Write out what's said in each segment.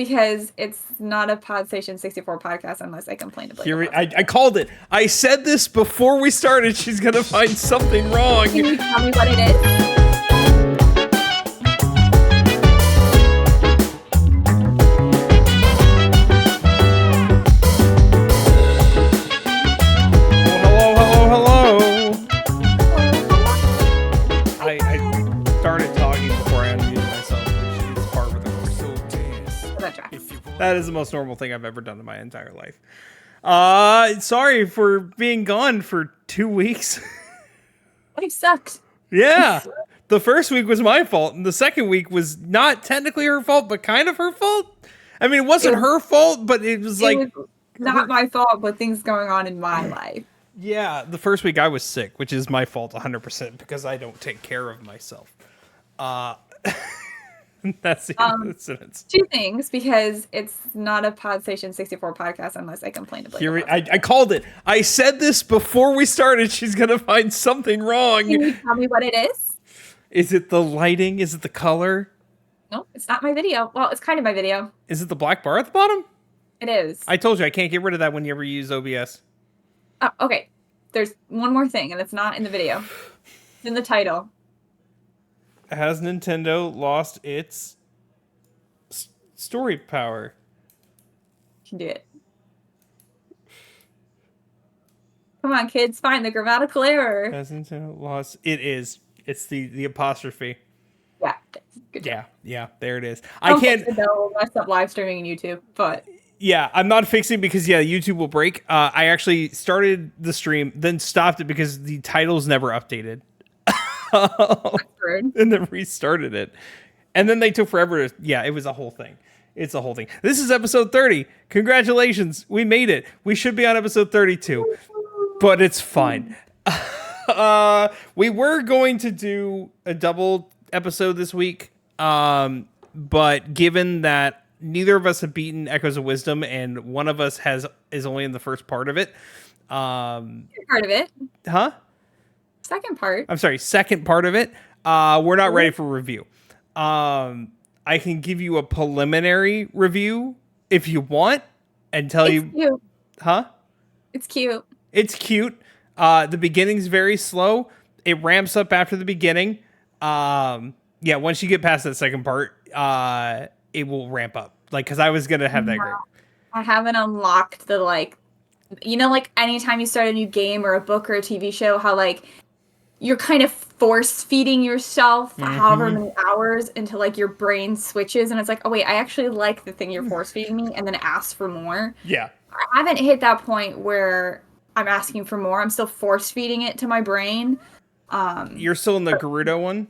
Because it's not a Podstation 64 podcast unless I complain about it. I called it. I said this before we started. She's going to find something wrong. Can you tell me what it is? That is the most normal thing I've ever done in my entire life. Sorry for being gone for 2 weeks. Life sucked. Yeah. The first week was my fault, and the second week was not technically her fault, but kind of her fault. I mean, it wasn't her fault, but it was not my fault, but things going on in my life. Yeah, the first week I was sick, which is my fault 100% because I don't take care of myself. That's the end of the sentence. Two things, because it's not a Podstation 64 podcast unless I complain about it. I called it. I said this before we started. She's going to find something wrong. Can you tell me what it is? Is it the lighting? Is it the color? No, it's not my video. Well, it's kind of my video. Is it the black bar at the bottom? It is. I told you I can't get rid of that when you ever use OBS. Okay. There's one more thing, and it's not in the video. It's in the title. Has Nintendo lost its story power? You can do it. Come on, kids, find the grammatical error. Has Nintendo lost? It is. It's the apostrophe. Yeah. Good job. Yeah. There it is. I can't. They'll mess up live streaming on YouTube, but. Yeah, I'm not fixing because YouTube will break. I actually started the stream, then stopped it because the title's never updated. And then restarted it. And then they took forever to, it was a whole thing. It's a whole thing. This is episode 30. Congratulations. We made it. We should be on episode 32. But it's fine. We were going to do a double episode this week. But given that neither of us have beaten Echoes of Wisdom and one of us is only in the first part of it. Part of it. Huh? Second part. I'm sorry, second part of it. We're not ready for review. I can give you a preliminary review if you want and tell you. Cute. Huh? It's cute. It's cute. The beginning's very slow. It ramps up after the beginning. Once you get past that second part, it will ramp up. Because I was going to have that great. I haven't unlocked the, anytime you start a new game or a book or a TV show, how, you're kind of force feeding yourself however many hours until your brain switches and it's like, oh wait, I actually like the thing you're force feeding me, and then it asks for more. Yeah. I haven't hit that point where I'm asking for more. I'm still force feeding it to my brain. You're still in the Gerudo one?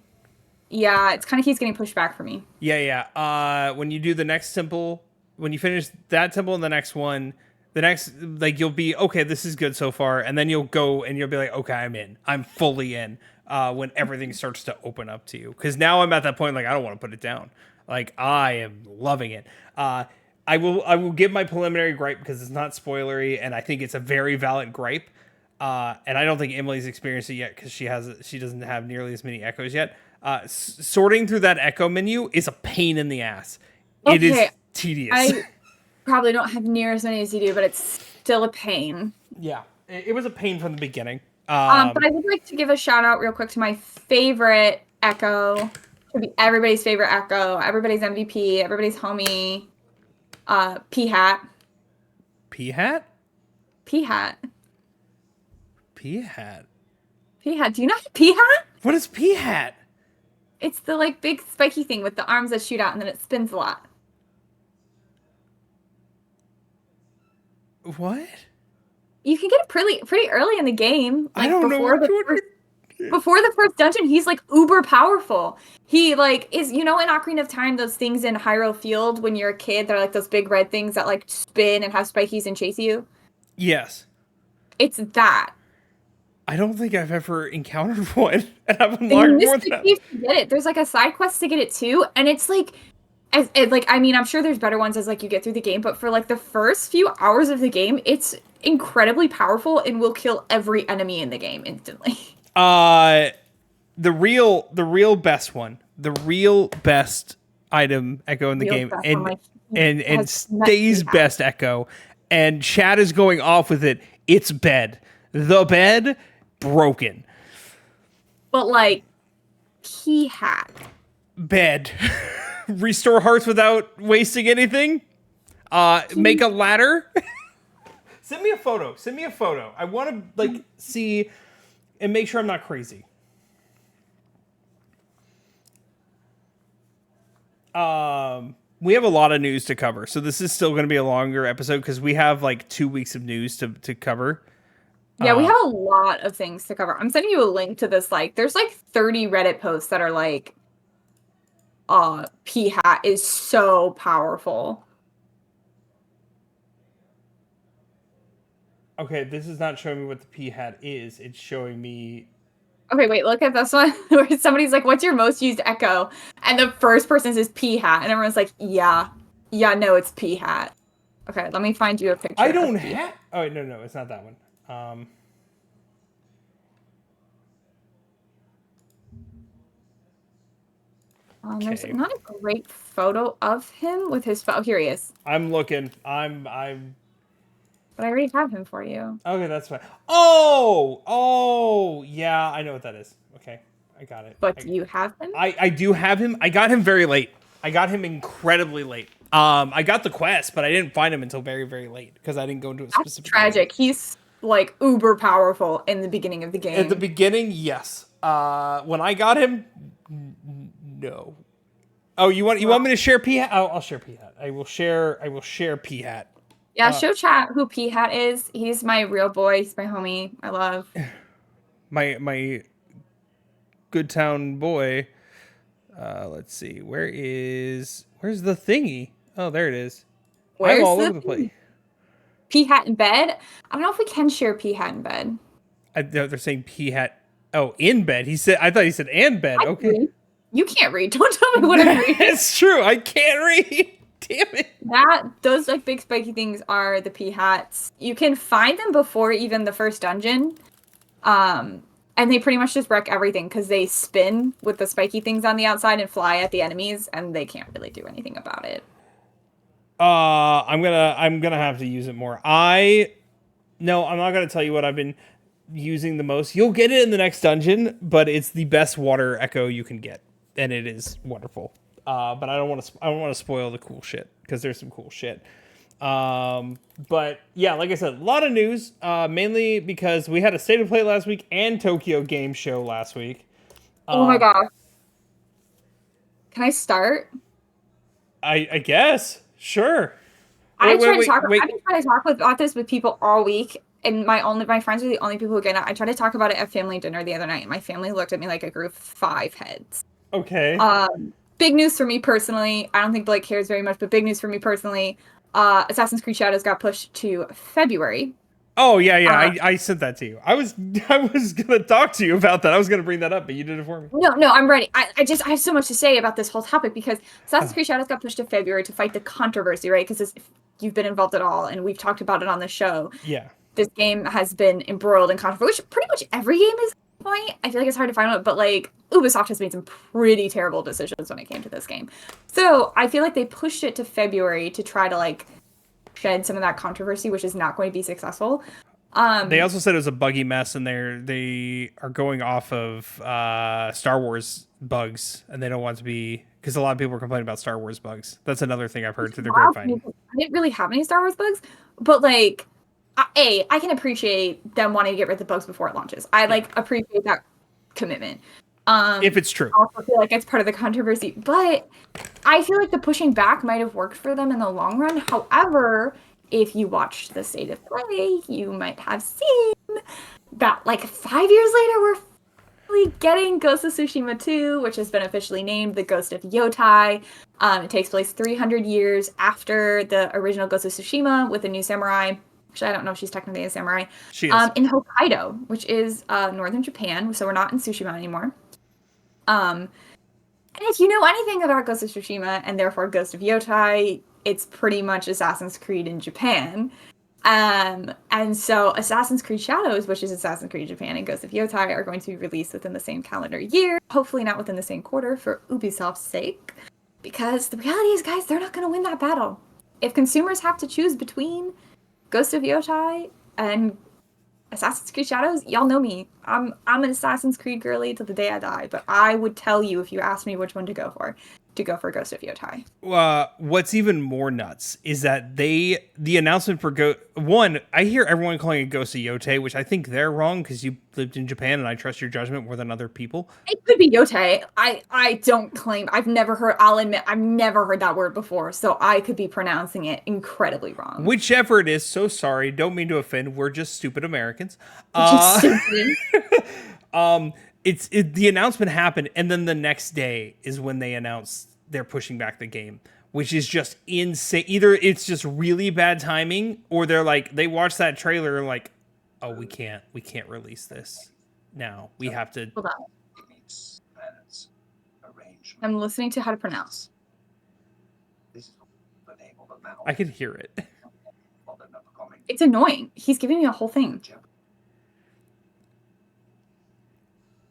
Yeah, it's kind of keeps getting pushed back for me. Yeah. When you do the next temple, when you finish that temple and the next one, the next, you'll be, okay, this is good so far. And then you'll go and you'll be like, okay, I'm in. I'm fully in when everything starts to open up to you. Because now I'm at that point, I don't want to put it down. I am loving it. I will give my preliminary gripe because it's not spoilery. And I think it's a very valid gripe. And I don't think Emily's experienced it yet because she doesn't have nearly as many echoes yet. Sorting through that echo menu is a pain in the ass. Okay. It is tedious. I probably don't have near as many as you do, but it's still a pain. Yeah, it was a pain from the beginning. But I would like to give a shout out real quick to my favorite Echo. Should be everybody's favorite Echo, everybody's MVP, everybody's homie, P-Hat. P-Hat? P-Hat. P-Hat? P-Hat. Do you know P-Hat? What is P-Hat? It's the big spiky thing with the arms that shoot out and then it spins a lot. What? You can get it pretty early in the game. I don't know. Before the first dungeon, he's uber powerful. He is in Ocarina of Time, those things in Hyrule Field when you're a kid, they're those big red things that spin and have spikies and chase you. Yes. It's that. I don't think I've ever encountered one, and I've unlocked more than that. To get it. There's a side quest to get it too, and it's I'm sure there's better ones as you get through the game, but for the first few hours of the game, it's incredibly powerful and will kill every enemy in the game instantly. The real best one, the real best item Echo in the game, and and has met stays P-Hat. best Echo. And Chad is going off with it. It's bed. The bed broken. But like P-Hat. Bed. Restore hearts without wasting anything. Make a ladder. Send me a photo. Send me a photo. I want to like see and make sure I'm not crazy. We have a lot of news to cover, so this is still going to be a longer episode because we have like 2 weeks of news to cover. Yeah, we have a lot of things to cover. I'm sending you a link to this. Like, there's like 30 Reddit posts that are like, P-Hat is so powerful. Okay, this is not showing me what the P-Hat is. It's showing me... Okay, wait, look at this one where somebody's like, what's your most used Echo? And the first person says P-Hat, and everyone's like, yeah, no, it's P-Hat. Okay, let me find you a picture. I don't have... Oh, no, it's not that one. There's not a great photo of him with his... Oh, here he is. I'm looking. I'm... But I already have him for you. Okay, that's fine. Oh, yeah, I know what that is. Okay, I got it. But do you have him? I do have him. I got him very late. I got him incredibly late. I got the quest, but I didn't find him until very, very late because I didn't go into a specific... That's tragic. He's like uber powerful in the beginning of the game. At the beginning, yes. When I got him, no. Oh, you want me to share P-Hat? I'll share P-Hat. I will share P-Hat. Yeah, show chat who P-Hat is. He's my real boy. He's my homie. I love. My good town boy. Let's see. Where's the thingy? Oh, there it is. I'm all over the place. P-Hat in bed? I don't know if we can share P-Hat in bed. They're saying P-Hat. Oh, in bed. I thought he said and bed. Okay. You can't read. Don't tell me what I'm reading. It's true. I can't read. Damn it. Those like big spiky things are the P-Hats. You can find them before even the first dungeon. And they pretty much just wreck everything because they spin with the spiky things on the outside and fly at the enemies, and they can't really do anything about it. I'm gonna have to use it more. I'm not gonna tell you what I've been using the most. You'll get it in the next dungeon, but it's the best water echo you can get, and it is wonderful. But I don't want to spoil the cool shit because there's some cool shit. But yeah, like I said, a lot of news, mainly because we had a State of Play last week and Tokyo Game Show last week. Oh my gosh. Can I start? I guess. Sure. I've been trying to talk about this with people all week, and my friends are the only people who get it. I tried to talk about it at family dinner the other night, and my family looked at me like a group of 5 heads. Okay. Big news for me personally. I don't think Blake cares very much, but big news for me personally. Assassin's Creed Shadows got pushed to February. Oh yeah. I sent that to you. I was gonna talk to you about that. I was gonna bring that up, but you did it for me. No, I'm ready. I have so much to say about this whole topic because Assassin's Creed Shadows got pushed to February to fight the controversy, right? Because if you've been involved at all, and we've talked about it on the show. Yeah. This game has been embroiled in controversy, which pretty much every game is at this point. I feel like it's hard to find out, but like Ubisoft has made some pretty terrible decisions when it came to this game. So I feel like they pushed it to February to try to like shed some of that controversy, which is not going to be successful. They also said it was a buggy mess, and they are going off of Star Wars bugs, and they don't want to be, because a lot of people are complaining about Star Wars bugs. That's another thing I've heard through the grapevine. I didn't really have any Star Wars bugs, but like, I can appreciate them wanting to get rid of the bugs before it launches. I appreciate that commitment. If it's true. I also feel like it's part of the controversy, but I feel like the pushing back might have worked for them in the long run. However, if you watched the State of Play, you might have seen that like 5 years later, we're finally getting Ghost of Tsushima 2, which has been officially named the Ghost of Yotai. It takes place 300 years after the original Ghost of Tsushima with a new samurai. Actually, I don't know if she's technically a samurai. She is. In Hokkaido, which is northern Japan, so we're not in Tsushima anymore. And if you know anything about Ghost of Tsushima, and therefore Ghost of Yotai, it's pretty much Assassin's Creed in Japan. And so Assassin's Creed Shadows, which is Assassin's Creed Japan, and Ghost of Yotai are going to be released within the same calendar year. Hopefully not within the same quarter for Ubisoft's sake. Because the reality is, guys, they're not going to win that battle. If consumers have to choose between Ghost of Yotai and Assassin's Creed Shadows, y'all know me. I'm an Assassin's Creed girly till the day I die, but I would tell you if you asked me which one to go for Ghost of Yotai. What's even more nuts is that the announcement for one, I hear everyone calling it Ghost of Yote, which I think they're wrong because you lived in Japan and I trust your judgment more than other people. It could be Yote. I don't claim. I'll admit I've never heard that word before, so I could be pronouncing it incredibly wrong. Whichever it is, so sorry. Don't mean to offend. We're just stupid Americans. The announcement happened, and then the next day is when they announced they're pushing back the game, which is just insane. Either it's just really bad timing, or they're like they watched that trailer and like, oh, we can't release this now. We have to. Hold on. I'm listening to how to pronounce. I can hear it. It's annoying. He's giving me a whole thing.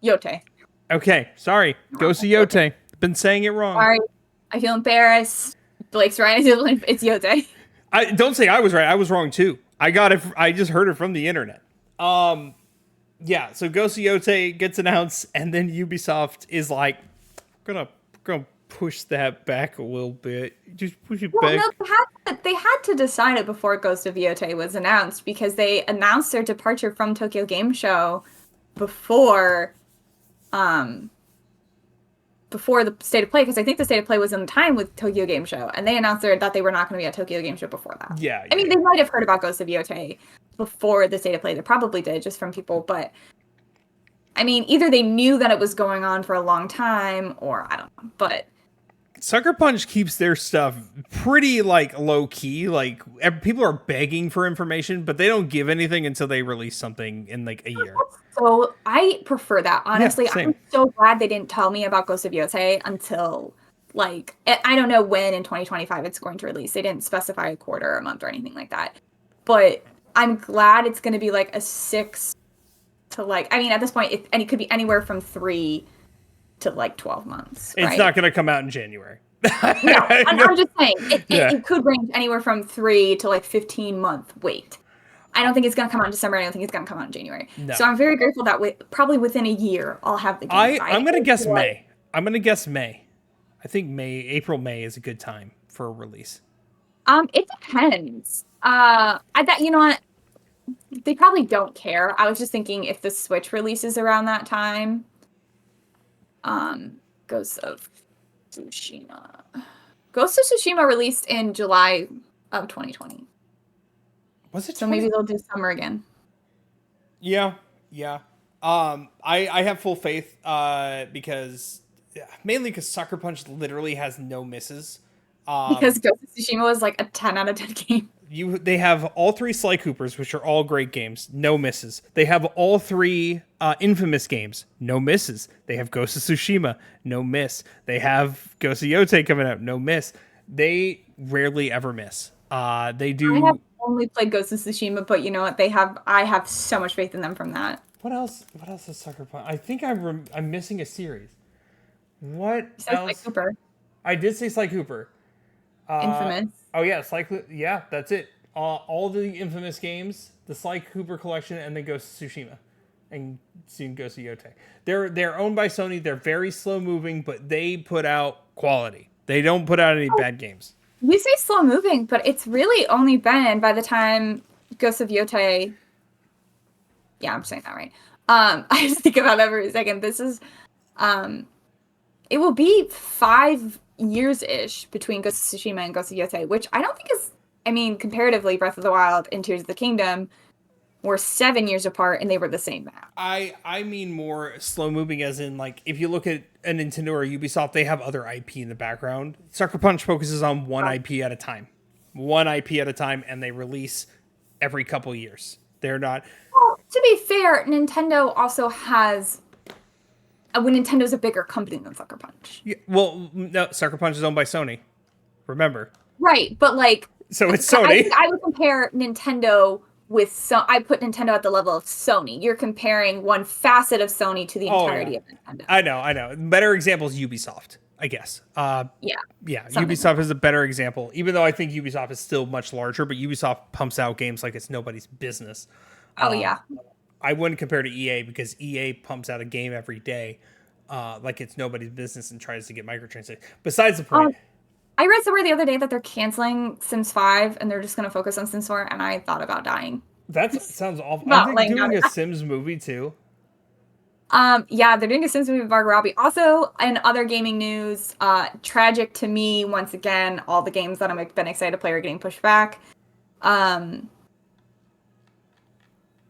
Yote. Okay, sorry. Ghost of Yote. Been saying it wrong. Sorry. I feel embarrassed. Blake's right. It's Yote. I don't say I was right. I was wrong too. I got it. I just heard it from the internet. Yeah. So Ghost of Yote gets announced, and then Ubisoft is like, "We're gonna push that back a little bit. Just push it back." No, they had to decide it before Ghost of Yote was announced because they announced their departure from Tokyo Game Show before the State of Play, because I think the State of Play was in time with Tokyo Game Show, and they announced that they were not going to be at Tokyo Game Show before that. Yeah. I mean, they might have heard about Ghost of Yote before the State of Play. They probably did, just from people, but I mean, either they knew that it was going on for a long time, or I don't know, but Sucker Punch keeps their stuff pretty like low key. Like people are begging for information, but they don't give anything until they release something in like a year. So I prefer that, honestly. Yeah, I'm so glad they didn't tell me about Ghost of Yote until like I don't know when in 2025 it's going to release. They didn't specify a quarter or a month or anything like that. But I'm glad it's going to be like a 6 to like, I mean, at this point, it could be anywhere from 3 to like 12 months. It's not going to come out in January. No, I'm just saying it could range anywhere from 3 to like 15-month wait. I don't think it's going to come out in December. I don't think it's going to come out in January. No. So I'm very grateful that probably within a year I'll have the game. I'm going to guess May. I'm going to guess May. I think April, May is a good time for a release. It depends. You know what? They probably don't care. I was just thinking if the Switch releases around that time. Ghost of Tsushima. Ghost of Tsushima released in July of 2020. Was it? So maybe they'll do summer again. Yeah. I have full faith mainly because Sucker Punch literally has no misses. Because Ghost of Tsushima was like a 10 out of 10 game. They have all 3 Sly Coopers, which are all great games, no misses. They have all 3 Infamous games, no misses. They have Ghost of Tsushima, no miss. They have Ghost of Yote coming out, no miss. They rarely ever miss. They do. I have only played Ghost of Tsushima, but you know what? I have so much faith in them from that. What else is Sucker Punch? I think I'm missing a series. What else? Sly Cooper. I did say Sly Cooper. Infamous. Oh yeah, yeah, that's it. All the Infamous games, the Sly Cooper collection, and then Ghost of Tsushima, and soon Ghost of Yote. They're owned by Sony. They're very slow moving, but they put out quality. They don't put out any bad games. You say slow moving, but it's really only been by the time Ghost of Yote. Yeah, I'm saying that right. I have to think about that for a second. This is, it will be 5 years-ish between Ghost of Tsushima and Ghost of Yote, which I don't think is, I mean, comparatively, Breath of the Wild and Tears of the Kingdom were 7 years apart, and they were the same map. I mean more slow-moving as in, like, if you look at a Nintendo or a Ubisoft, they have other IP in the background. Sucker Punch focuses on one IP at a time. One IP at a time, and they release every couple years. They're not... Well, to be fair, Nintendo also has... When Nintendo's a bigger company than Sucker Punch. Yeah, well, no, Sucker Punch is owned by Sony. Remember. Right, but like... So it's Sony. I would compare Nintendo with... I put Nintendo at the level of Sony. You're comparing one facet of Sony to the entirety of Nintendo. I know. Better example is Ubisoft. I guess. Yeah. Yeah, Something Ubisoft like is a better example, even though I think Ubisoft is still much larger, but Ubisoft pumps out games like it's nobody's business. that. Oh yeah. I wouldn't compare to EA because EA pumps out a game every day like it's nobody's business and tries to get microtransactions. Besides the point. I read somewhere the other day that they're canceling Sims 5 and they're just going to focus on Sims 4, and I thought about dying. That sounds awful. Aren't About they laying down. doing a Sims movie too? Yeah, they're doing a Sims movie with Margot Robbie. Also, in other gaming news, tragic to me once again. All the games that I've been excited to play are getting pushed back. Um,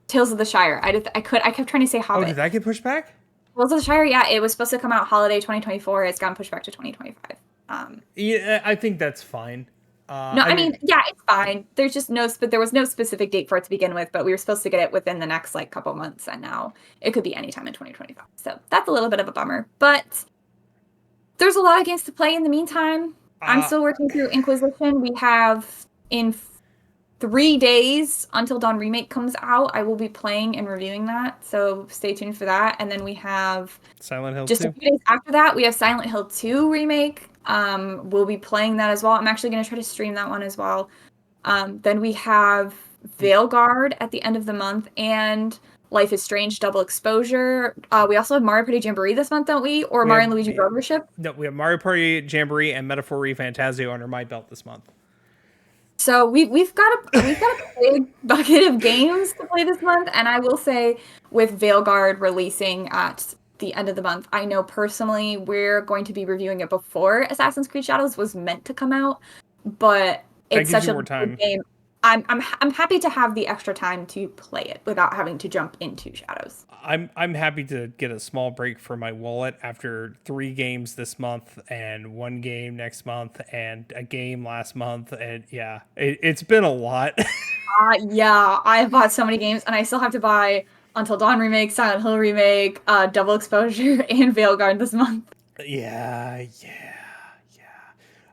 Tales of the Shire. I kept trying to say Oh, Hobbit. did that get pushed back? Tales of the Shire. Yeah, it was supposed to come out holiday 2024. It's gotten pushed back to 2025. Yeah, I think that's fine. No, I mean, yeah, it's fine. There's just but there was no specific date for it to begin with, but we were supposed to get it within the next like couple months, and now it could be anytime in 2025. So that's a little bit of a bummer, but there's a lot of games to play in the meantime. I'm still working through Inquisition. We have in 3 days until Dawn Remake comes out. I will be playing and reviewing that, so stay tuned for that. And then we have Silent Hill just 2. a few days after that, we have Silent Hill 2 Remake. We'll be playing that as well. I'm actually going to try to stream that one as well. Then we have Veilguard at the end of the month and Life is Strange Double Exposure. We also have Mario Party Jamboree this month, don't we? Or Mario and Luigi Road Worship? No, we have Mario Party Jamboree and Metaphor Fantasio under my belt this month. So we've got a big bucket of games to play this month, and I will say with Veilguard releasing at the end of the month, I know personally we're going to be reviewing it before Assassin's Creed Shadows was meant to come out, but it's such a good game. I'm happy to have the extra time to play it without having to jump into Shadows. I'm happy to get a small break for my wallet after 3 games this month and 1 game next month and a game last month, and yeah, it's been a lot. Yeah, I've bought so many games, and I still have to buy Until Dawn Remake, Silent Hill Remake, Double Exposure, and Veilguard this month. Yeah.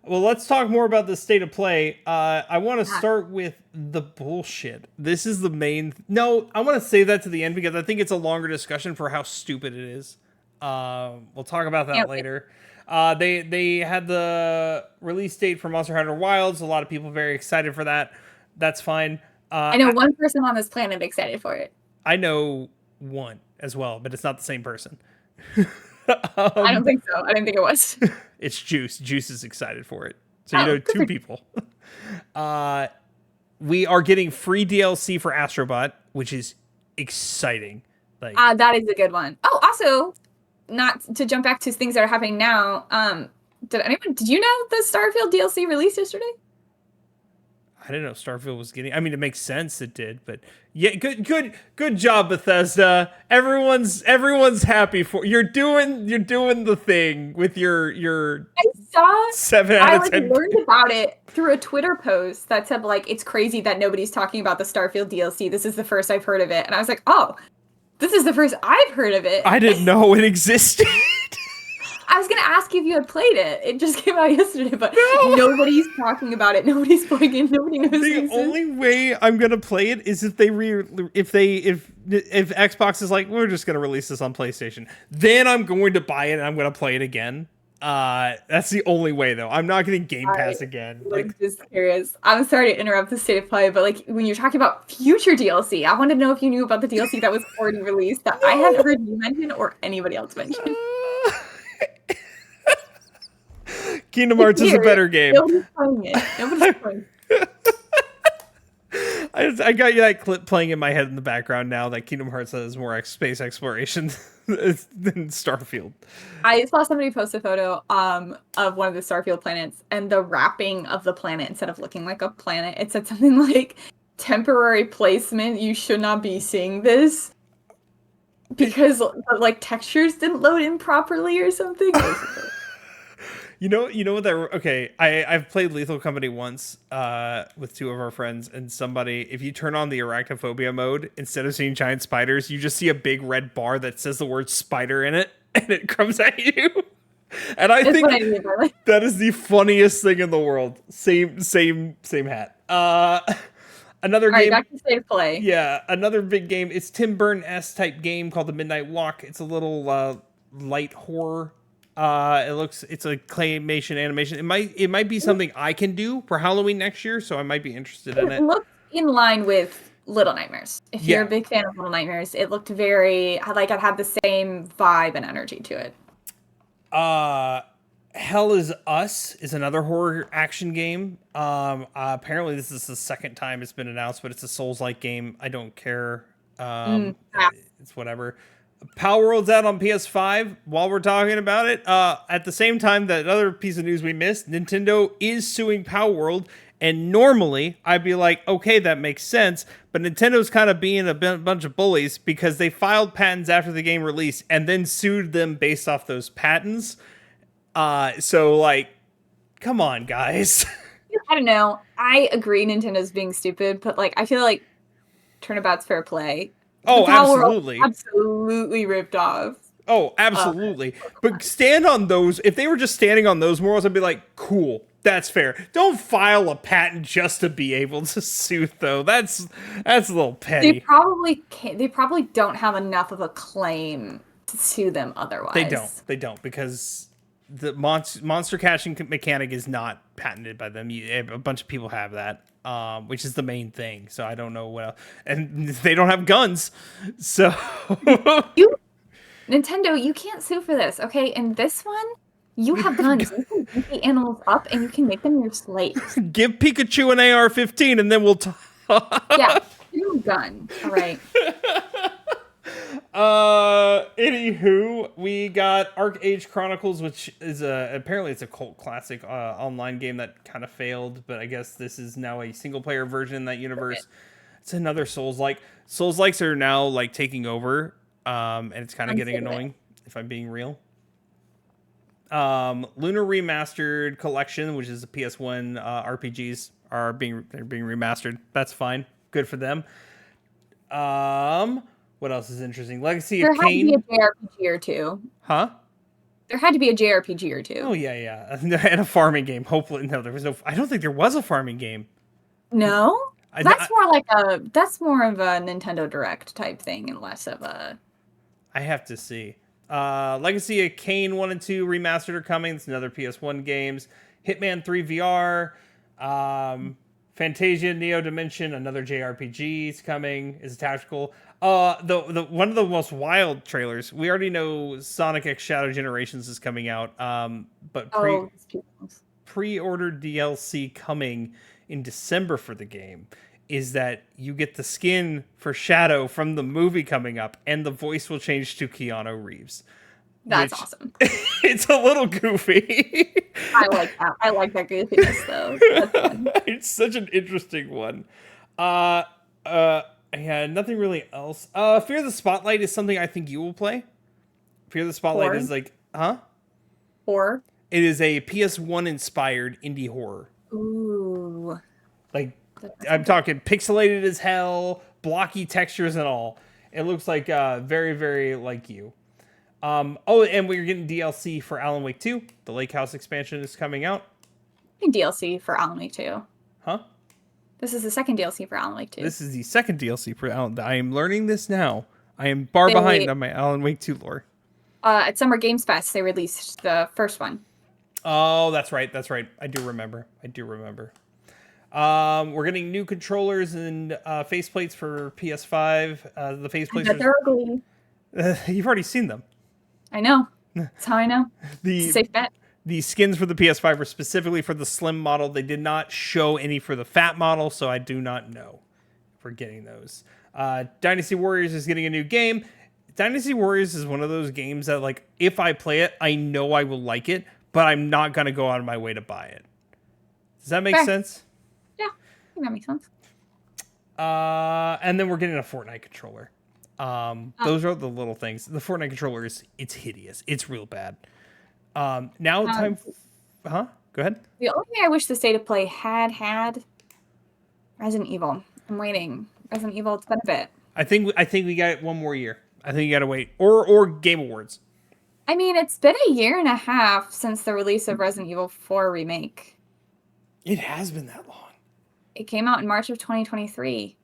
Well, let's talk more about the state of play. I want to start with the bullshit. This is the main... No, I want to save that to the end because I think it's a longer discussion for how stupid it is. We'll talk about that later. They had the release date for Monster Hunter Wilds. A lot of people very excited for that. That's fine. I know one person on this planet excited for it. I know one as well, but it's not the same person. I don't think so. I didn't think it was. It's Juice. Juice is excited for it. So you know 2 people. We are getting free DLC for Astrobot, which is exciting. Like that is a good one. Oh, also, not to jump back to things that are happening now. Did you know the Starfield DLC released yesterday? I didn't know Starfield was getting... I mean, it makes sense it did, but yeah, good job, Bethesda. Everyone's happy for... You're doing the thing with your I saw 7 out of 10. I learned about it through a Twitter post that said, like, it's crazy that nobody's talking about the Starfield DLC. This is the first I've heard of it. And I was like, oh, this is the first I've heard of it. I didn't know it existed. I was going to ask you if you had played it. It just came out yesterday, but nobody's talking about it. Nobody's playing it. Nobody knows the only way I'm going to play it is if Xbox is like, we're just going to release this on PlayStation. Then I'm going to buy it and I'm going to play it again. That's the only way though. I'm not getting Game Pass again. Like, just curious. I'm sorry to interrupt the state of play, but like when you're talking about future DLC, I want to know if you knew about the DLC that was already released that I hadn't heard you mention or anybody else mention. Kingdom Hearts is a better game. Nobody's playing it. Nobody's playing it. I got you that clip playing in my head in the background now that Kingdom Hearts has more space exploration than Starfield. I saw somebody post a photo of one of the Starfield planets, and the wrapping of the planet, instead of looking like a planet, it said something like, temporary placement, you should not be seeing this. Because like textures didn't load in properly or something. You know what that... Okay, I've played Lethal Company once with 2 of our friends, and somebody, if you turn on the arachnophobia mode, instead of seeing giant spiders, you just see a big red bar that says the word spider in it, and it comes at you. And I think that is the funniest thing in the world. Same hat. Another game. Back to state of play. Yeah, another big game. It's Tim Burton-esque type game called The Midnight Walk. It's a little light horror It's a claymation animation. It might be something I can do for Halloween next year, so I might be interested in It it. looked in line with Little Nightmares. If you're a Yeah. big fan of Little Nightmares, it looked very like it had the same vibe and energy to it. Hell is Us is another horror action game. Apparently this is the second time it's been announced, but it's a Souls-like game. I don't care. Yeah. It's whatever. Power World's out on PS5. While we're talking about it, at the same time, that other piece of news we missed, Nintendo is suing Power World. And normally, I'd be like, okay, that makes sense. But Nintendo's kind of being a bunch of bullies because they filed patents after the game released and then sued them based off those patents. So, like, come on, guys. I don't know. I agree Nintendo's being stupid, but like I feel like turnabout's fair play. The Oh, Power World absolutely. absolutely ripped off. Oh, absolutely. But stand on those. If they were just standing on those morals, I'd be like, cool, that's fair. Don't file a patent just to be able to sue, though. That's a little petty. They probably don't have enough of a claim to sue them otherwise. They don't because the monster catching mechanic is not patented by them. A bunch of people have that, which is the main thing. So I don't know what else. And they don't have guns. So Nintendo, you can't sue for this, okay? And this one, you have guns. You can beat the animals up and you can make them your slaves. give Pikachu an AR-15 and then we'll talk. Yeah, you gun. All right. Anywho, we got Arc Age Chronicles, which is apparently it's a cult classic online game that kind of failed, but I guess this is now a single player version in that universe. Okay. It's another Souls-like. Souls-likes are now like taking over, and it's kind of getting annoying if I'm being real. Lunar Remastered Collection, which is the PS1 RPGs, they're being remastered. That's fine. Good for them. What else is interesting? Legacy of Kain. There had to be a JRPG or two. Huh? There had to be a JRPG or two. Oh yeah. And a farming game. Hopefully, no, there was no. I don't think there was a farming game. No, that's more of a Nintendo Direct type thing and less of a. I have to see. Legacy of Kain 1 and 2 remastered are coming. It's another PS1 games. Hitman 3 VR. Fantasia Neo Dimension, another JRPG is coming. Is tactical. The one of the most wild trailers. We already know Sonic X Shadow Generations is coming out. But pre-ordered DLC coming in December for the game is that you get the skin for Shadow from the movie coming up, and the voice will change to Keanu Reeves. That's awesome. It's a little goofy. I like that. I like that goofiness, though. That's fun. It's such an interesting one. Yeah, nothing really else. Fear the Spotlight is something I think you will play. Fear the Spotlight is like, huh? Horror? It is a PS1 inspired indie horror. Ooh. Like, I'm talking pixelated as hell, blocky textures and all. It looks like very, very like you. And we're getting DLC for Alan Wake 2. The Lake House expansion is coming out. DLC for Alan Wake 2. Huh? This is the second DLC for Alan Wake 2. This is the second DLC for Alan. I am learning this now. I am far behind on my Alan Wake 2 lore. At Summer Games Fest, they released the first one. Oh, that's right. I do remember. We're getting new controllers and faceplates for PS5. The faceplates. They're ugly. You've already seen them. I know. That's how I know. It's a safe bet. The skins for the PS5 were specifically for the slim model. They did not show any for the fat model, so I do not know if we're getting those. Dynasty Warriors is getting a new game. Dynasty Warriors is one of those games that, like, if I play it, I know I will like it, but I'm not going to go out of my way to buy it. Does that make sense? Yeah, I think that makes sense. And then we're getting a Fortnite controller. Those are the little things. The Fortnite controller it's hideous. It's real bad. Time. Go ahead. The only thing I wish the State of Play had Resident Evil. I'm waiting. Resident Evil. It's been a bit. I think we got one more year. I think you got to wait, or Game Awards. I mean, it's been a year and a half since the release of Resident Evil 4 Remake. It has been that long. It came out in March of 2023.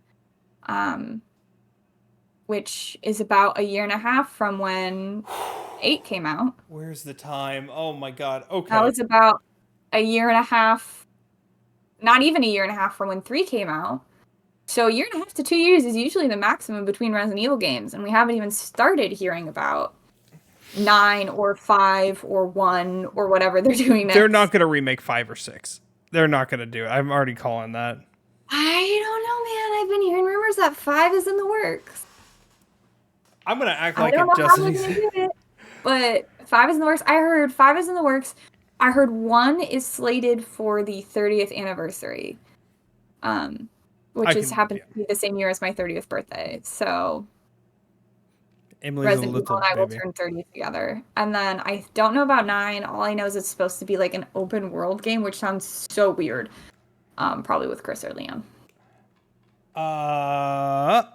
Which is about a year and a half from when 8 came out. Where's the time? Oh my god. That Okay. was about a year and a half, not even a year and a half from when 3 came out. So a year and a half to 2 years is usually the maximum between Resident Evil games, and we haven't even started hearing about 9 or 5 or 1 or whatever they're doing next. They're not going to remake 5 or 6. They're not going to do it. I'm already calling that. I don't know, man. I've been hearing rumors that 5 is in the works. I'm going to act I like don't it know how doesn't they're gonna exist. do it, but 5 is in the works. I heard 5 is in the works. I heard 1 is slated for the 30th anniversary, which happens to be the same year as my 30th birthday. So Emily's Resident a Evil little and I will baby. turn 30 together. And then I don't know about 9. All I know is it's supposed to be like an open world game, which sounds so weird. Probably with Chris or Liam.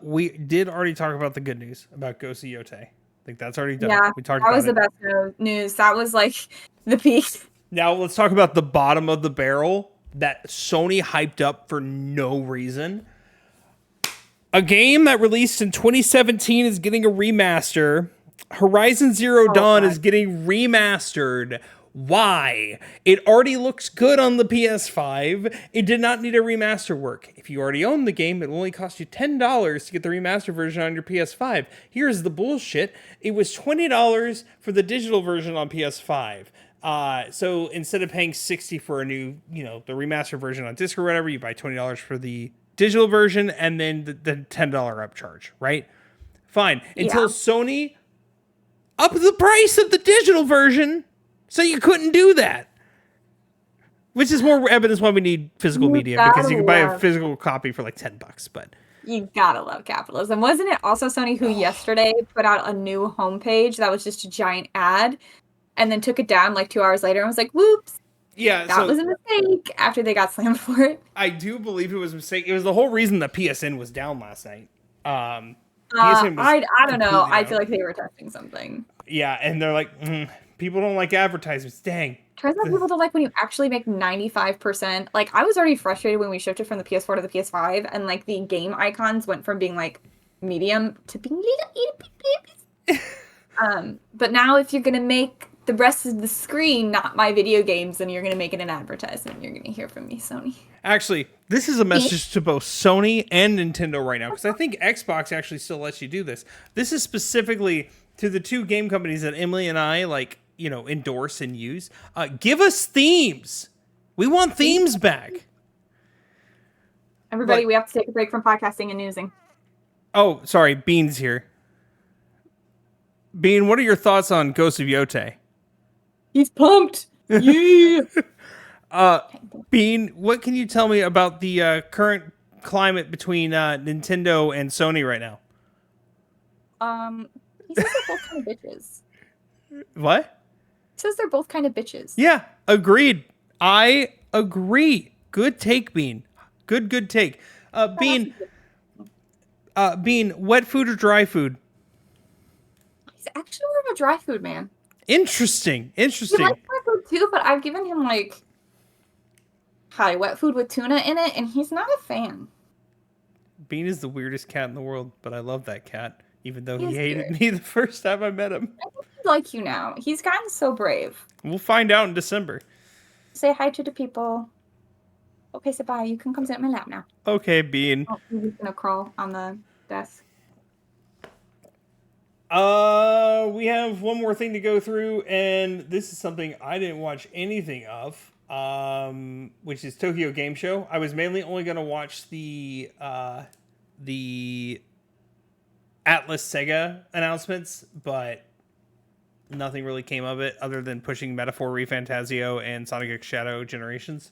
We did already talk about the good news about Ghost of Yote. I think that's already done. Yeah, We talked that about was it. the best news. That was like the peak. Now let's talk about the bottom of the barrel that Sony hyped up for no reason. A game that released in 2017 is getting a remaster. Horizon Zero Dawn is getting remastered. Why? It already looks good on the PS5. It did not need a remaster work. If you already own the game, it will only cost you $10 to get the remaster version on your PS5. Here's the bullshit. It was $20 for the digital version on PS5. So instead of paying $60 for a new, the remaster version on disc or whatever, you buy $20 for the digital version and then the $10 upcharge, right? Fine. Until Sony upped the price of the digital version, so you couldn't do that. Which is more evidence why we need physical media, because you can buy a physical copy for like $10, but you gotta love capitalism. Wasn't it also Sony who yesterday put out a new homepage that was just a giant ad and then took it down like 2 hours later and was like, whoops. Yeah, that was a mistake after they got slammed for it. I do believe it was a mistake. It was the whole reason the PSN was down last night. PSN was I don't know. I feel like they were testing something. Yeah, and they're like, people don't like advertisements. Dang. Turns out people don't like when you actually make 95%. Like, I was already frustrated when we shifted from the PS4 to the PS5, and like the game icons went from being like medium to being little. But now if you're gonna make the rest of the screen not my video games, then you're gonna make it an advertisement. You're gonna hear from me, Sony. Actually, this is a message to both Sony and Nintendo right now, because I think Xbox actually still lets you do this. This is specifically to the two game companies that Emily and I endorse and use. Give us themes. We want themes back. Everybody, we have to take a break from podcasting and newsing. Oh, sorry, Bean's here. Bean, what are your thoughts on Ghost of Yote? He's pumped. Yeah. Bean, what can you tell me about the current climate between Nintendo and Sony right now? He says they're both kind of bitches. What? He says they're both kind of bitches. Yeah, agreed. I agree. Good take, Bean. Good take. Bean, wet food or dry food? He's actually more of a dry food man. Interesting. He likes dry food too, but I've given him wet food with tuna in it, and he's not a fan. Bean is the weirdest cat in the world, but I love that cat, even though he hated me the first time I met him. I think he'd like you now. He's gotten so brave. We'll find out in December. Say hi to the people. Okay, say bye. You can come sit in my lap now. Okay, Bean. Oh, he's gonna crawl on the desk. We have one more thing to go through, and this is something I didn't watch anything of, which is Tokyo Game Show. I was mainly only going to watch the Atlas Sega announcements, but nothing really came of it other than pushing Metaphor ReFantazio and Sonic X Shadow Generations.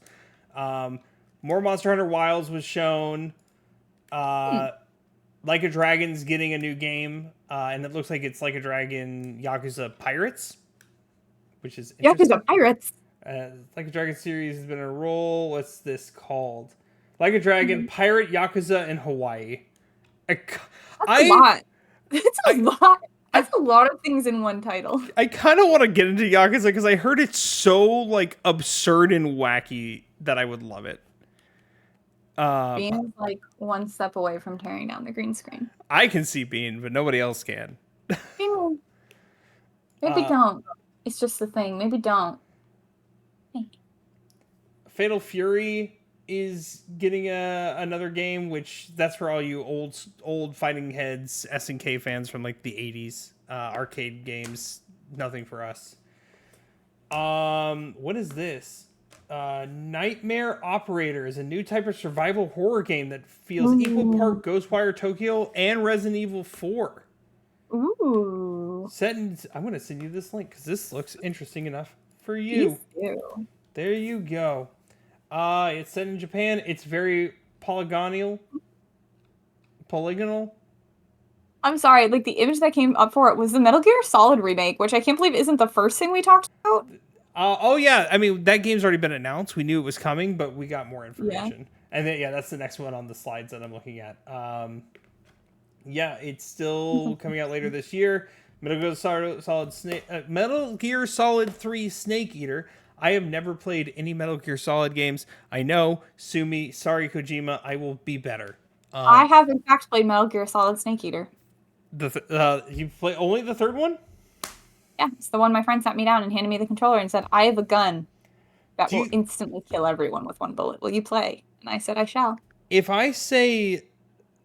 More Monster Hunter Wilds was shown. Like a Dragon's getting a new game, and it looks like it's Like a Dragon Yakuza Pirates, which is interesting. Yakuza Pirates? Like a Dragon series has been a roll. What's this called? Like a Dragon Pirate Yakuza in Hawaii. That's a lot. That's a lot. That's a lot of things in one title. I kind of want to get into Yakuza because I heard it's so absurd and wacky that I would love it. Bean's one step away from tearing down the green screen. I can see Bean, but nobody else can. Bean Maybe don't. It's just the thing. Maybe don't. Fatal Fury is getting another game, which that's for all you old fighting heads, SNK fans from like the 80s, arcade games. Nothing for us. What is this? Nightmare Operator is a new type of survival horror game that feels equal part Ghostwire Tokyo and Resident Evil 4. Ooh. I'm going to send you this link because this looks interesting enough for you. There you go. It's set in Japan. It's very polygonal. I'm sorry, like the image that came up for it was the Metal Gear Solid remake, which I can't believe isn't the first thing we talked about. Oh yeah, I mean that game's already been announced. We knew it was coming, but we got more information. Yeah. And then that's the next one on the slides that I'm looking at. It's still coming out later this year. Metal Gear Solid 3 Snake Eater. I have never played any Metal Gear Solid games. I know, sue me. Sorry, Kojima. I will be better. I have in fact played Metal Gear Solid Snake Eater. You play only the third one? Yeah, it's the one my friend sat me down and handed me the controller and said, "I have a gun that will instantly kill everyone with one bullet. Will you play?" And I said, "I shall." If I say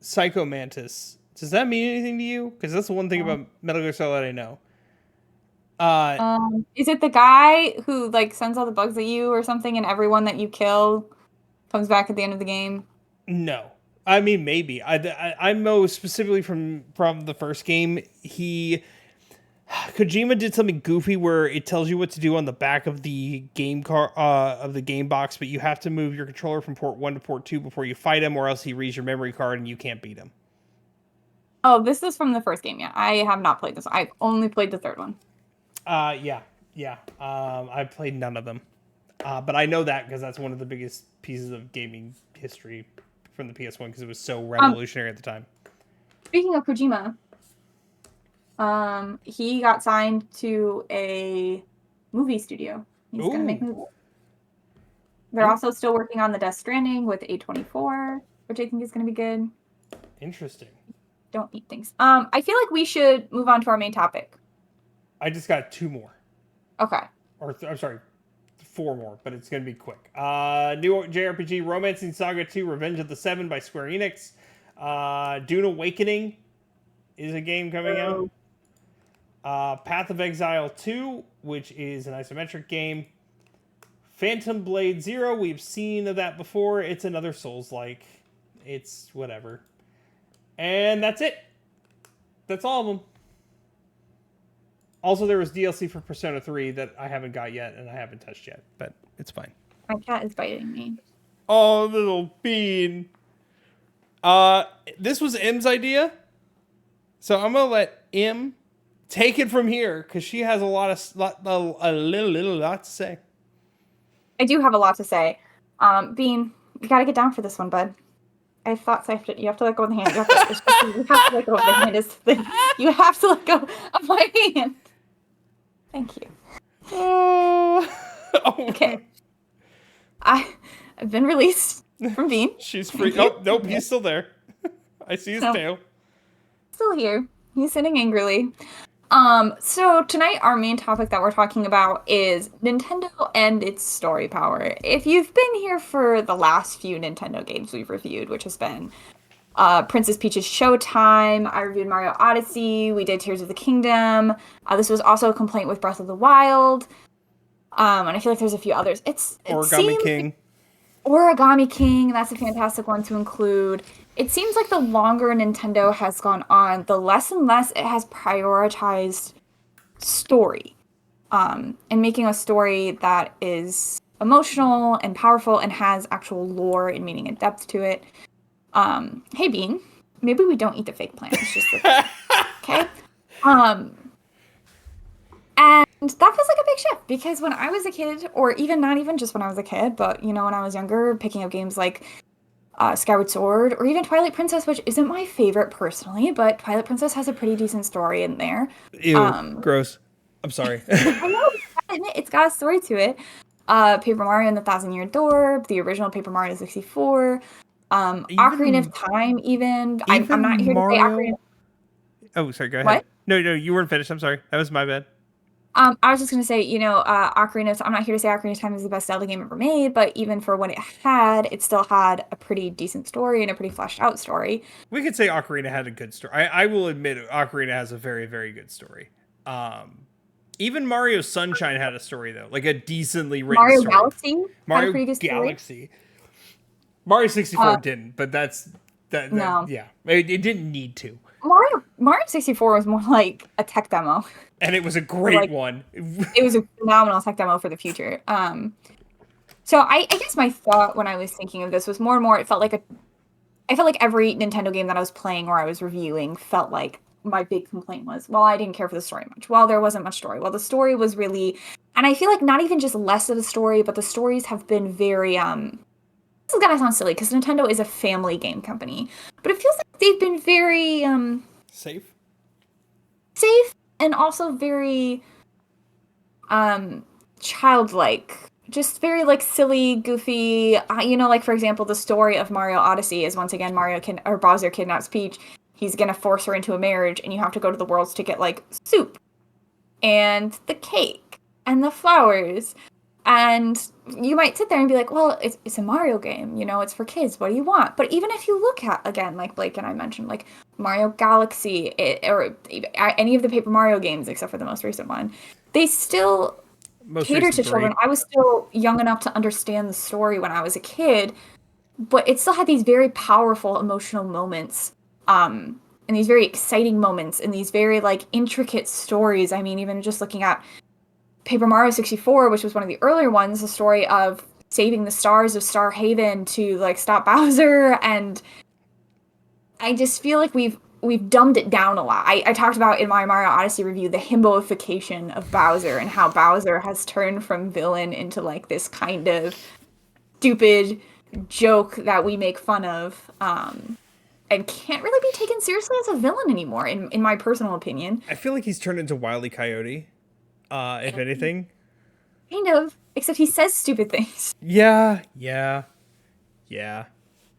Psycho Mantis, does that mean anything to you? Because that's the one thing about Metal Gear Solid I know. Is it the guy who like sends all the bugs at you or something, and everyone that you kill comes back at the end of the game? No, I mean maybe. I know specifically from the first game. Kojima did something goofy where it tells you what to do on the back of the game of the game box, but you have to move your controller from port 1 to port 2 before you fight him, or else he reads your memory card and you can't beat him. Oh, this is from the first game. Yeah, I have not played this. I've only played the third one. Yeah. I played none of them, but I know that because that's one of the biggest pieces of gaming history from the PS1 because it was so revolutionary at the time. Speaking of Kojima, he got signed to a movie studio. He's gonna make movies. They're also still working on the Death Stranding with A24, which I think is gonna be good. Interesting. Don't eat things. I feel like we should move on to our main topic. I just got 2 more. Okay. I'm sorry, 4 more, but it's going to be quick. New JRPG Romancing Saga 2 Revenge of the Seven by Square Enix. Dune Awakening is a game coming out. Path of Exile 2, which is an isometric game. Phantom Blade Zero, we've seen of that before. It's another Souls-like. It's whatever. And that's it. That's all of them. Also, there was DLC for Persona 3 that I haven't got yet and I haven't touched yet, but it's fine. My cat is biting me. Oh, little bean. This was M's idea, so I'm gonna let M take it from here because she has a lot to say. I do have a lot to say. Bean, you gotta get down for this one, bud. I have thoughts. You have to let go of the hand. You have to let go of the hand. You have to let go of my hand. Thank you. Okay. I've been released from Bean. She's free. Oh, nope, he's still there. I see his tail. Still here. He's sitting angrily. So tonight our main topic that we're talking about is Nintendo and its story power. If you've been here for the last few Nintendo games we've reviewed, which has been Princess Peach's Showtime, I reviewed Mario Odyssey, we did Tears of the Kingdom. This was also a complaint with Breath of the Wild. And I feel like there's a few others. Origami King. Origami King, that's a fantastic one to include. It seems like the longer Nintendo has gone on, the less and less it has prioritized story. And making a story that is emotional and powerful and has actual lore and meaning and depth to it. Hey Bean, maybe we don't eat the fake plant. It's just okay. And that feels like a big shift because when I was a kid, or even not even just when I was a kid, but when I was younger, picking up games like Skyward Sword or even Twilight Princess, which isn't my favorite personally, but Twilight Princess has a pretty decent story in there. Ew, gross. I'm sorry. I know, it's got a story to it. Paper Mario and the Thousand Year Door, the original Paper Mario 64, Ocarina of Time, even I'm not here to say Ocarina. Oh, sorry. Go ahead. What? No, you weren't finished. I'm sorry. That was my bad. I was just gonna say, Ocarina of I'm not here to say Ocarina of Time is the best Zelda game ever made, but even for when it still had a pretty decent story and a pretty fleshed out story. We could say Ocarina had a good story. I will admit Ocarina has a very, very good story. Even Mario Sunshine had a story though, like a decently written Mario story. Galaxy had a Mario pretty good story. Galaxy. Mario 64 Uh, didn't, but that no. yeah, it didn't need to. Mario 64 was more like a tech demo. And it was a great Like one. it was a phenomenal tech demo for the future. So I guess my thought when I was thinking of this was more and more I felt like every Nintendo game that I was playing or I was reviewing felt like my big complaint was, well, I didn't care for the story much. Well, there wasn't much story. Well, the story was really, and I feel like not even just less of the story, but the stories have been very, this is gonna sound silly because Nintendo is a family game company, but it feels like they've been very, Safe. safe and also very, childlike. Just very like silly, goofy. Like for example, the story of Mario Odyssey is once again Bowser kidnaps Peach. He's gonna force her into a marriage, and you have to go to the worlds to get like soup and the cake and the flowers. And you might sit there and be like, well, it's a Mario game, it's for kids. What do you want? But even if you look at, again, like Blake and I mentioned, like Mario Galaxy or any of the Paper Mario games, except for the most recent one, they still cater to children. I was still young enough to understand the story when I was a kid, but it still had these very powerful emotional moments, and these very exciting moments, and these very like intricate stories. I mean, even just looking at Paper Mario 64, which was one of the earlier ones, the story of saving the stars of Star Haven to like stop Bowser, and I just feel like we've dumbed it down a lot. I talked about in my Mario Odyssey review the himboification of Bowser and how Bowser has turned from villain into like this kind of stupid joke that we make fun of, and can't really be taken seriously as a villain anymore, in my personal opinion. I feel like he's turned into Wile E. Coyote, if anything. Kind of, except he says stupid things. Yeah.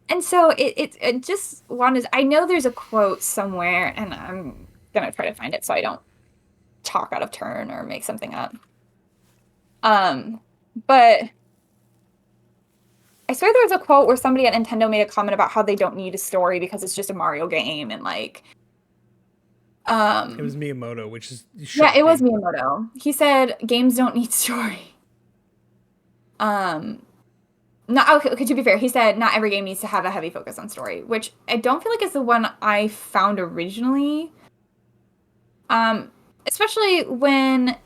And so it just wanted. I know there's a quote somewhere, and I'm gonna try to find it so I don't talk out of turn or make something up. But I swear there was a quote where somebody at Nintendo made a comment about how they don't need a story because it's just a Mario game, and like, it was Miyamoto, which is shocking. Yeah, it was Miyamoto. He said games don't need story. Okay, to be fair, he said not every game needs to have a heavy focus on story, which I don't feel like is the one I found originally. Especially when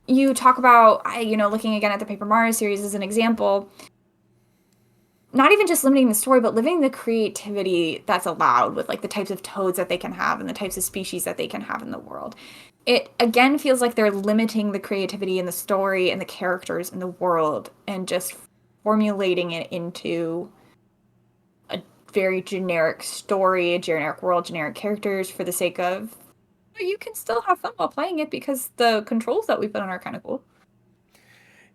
you talk about, looking again at the Paper Mario series as an example, not even just limiting the story, but limiting the creativity that's allowed with like the types of toads that they can have and the types of species that they can have in the world. It again feels like they're limiting the creativity in the story and the characters in the world and just formulating it into a very generic story, a generic world, generic characters for the sake of you can still have fun while playing it because the controls that we put on are kind of cool.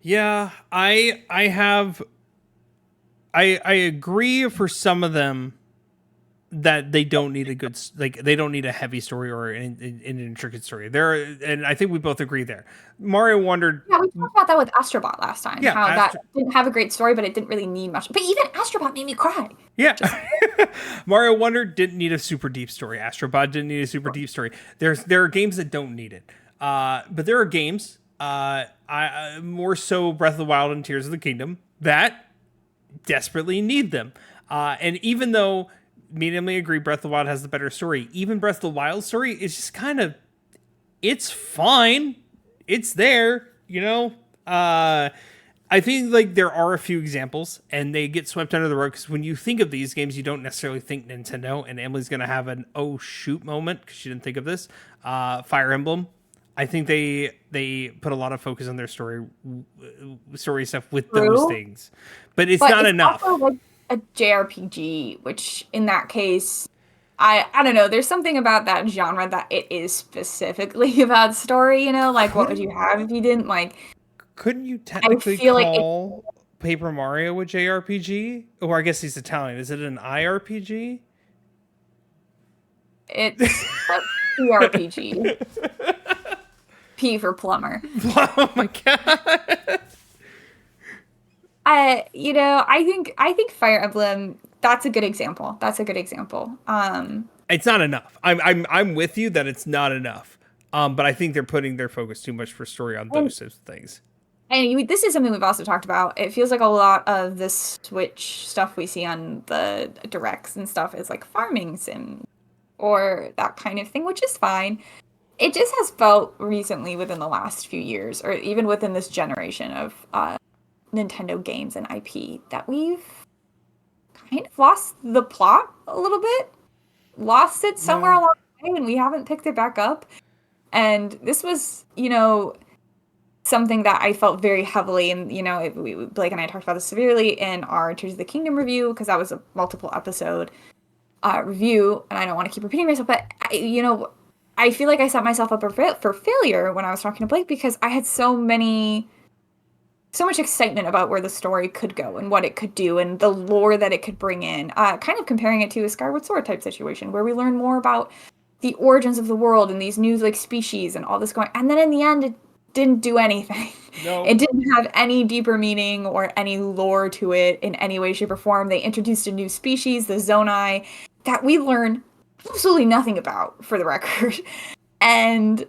Yeah, I agree for some of them that they don't need they don't need a heavy story or an intricate story. And I think we both agree there. Mario Wonder. Yeah, we talked about that with Astrobot last time. Yeah, how that didn't have a great story, but it didn't really need much. But even Astrobot made me cry. Yeah, Mario Wonder didn't need a super deep story. Astrobot didn't need a super deep story. There are games that don't need it, but there are games, more so Breath of the Wild and Tears of the Kingdom, that desperately need them. And even though immediately agree Breath of the Wild has the better story, even Breath of the Wild story is just kind of, it's fine. It's there, I think like there are a few examples and they get swept under the rug because when you think of these games, you don't necessarily think Nintendo, and Emily's going to have an oh shoot moment because she didn't think of this. Fire Emblem. I think they put a lot of focus on their story stuff with those things, but it's not enough. Also like a JRPG, which in that case, I don't know. There's something about that genre that it is specifically about story. Like what would you have if you didn't like? Couldn't you technically call Paper Mario a JRPG? Or I guess he's Italian. Is it an IRPG? It's a JRPG. P for plumber. Oh my god. I think Fire Emblem, that's a good example. That's a good example. It's not enough. I'm with you that it's not enough. But I think they're putting their focus too much for story on And those types of things. this is something we've also talked about. It feels like a lot of the Switch stuff we see on the directs and stuff is like farming sim or that kind of thing, which is fine. It just has felt recently within the last few years, or even within this generation of Nintendo games and IP, that we've kind of lost the plot a little bit, lost it somewhere Yeah. along the way, and we haven't picked it back up. And this was, something that I felt very heavily, and Blake and I talked about this severely in our Tears of the Kingdom review, because that was a multiple episode review, and I don't want to keep repeating myself, but I feel like I set myself up for failure when I was talking to Blake, because I had so much excitement about where the story could go and what it could do and the lore that it could bring in. Kind of comparing it to a Skyward Sword type situation where we learn more about the origins of the world and these new like species and all this going. And then in the end, it didn't do anything. No. It didn't have any deeper meaning or any lore to it in any way, shape, or form. They introduced a new species, the Zonai, that we learn absolutely nothing about, for the record. And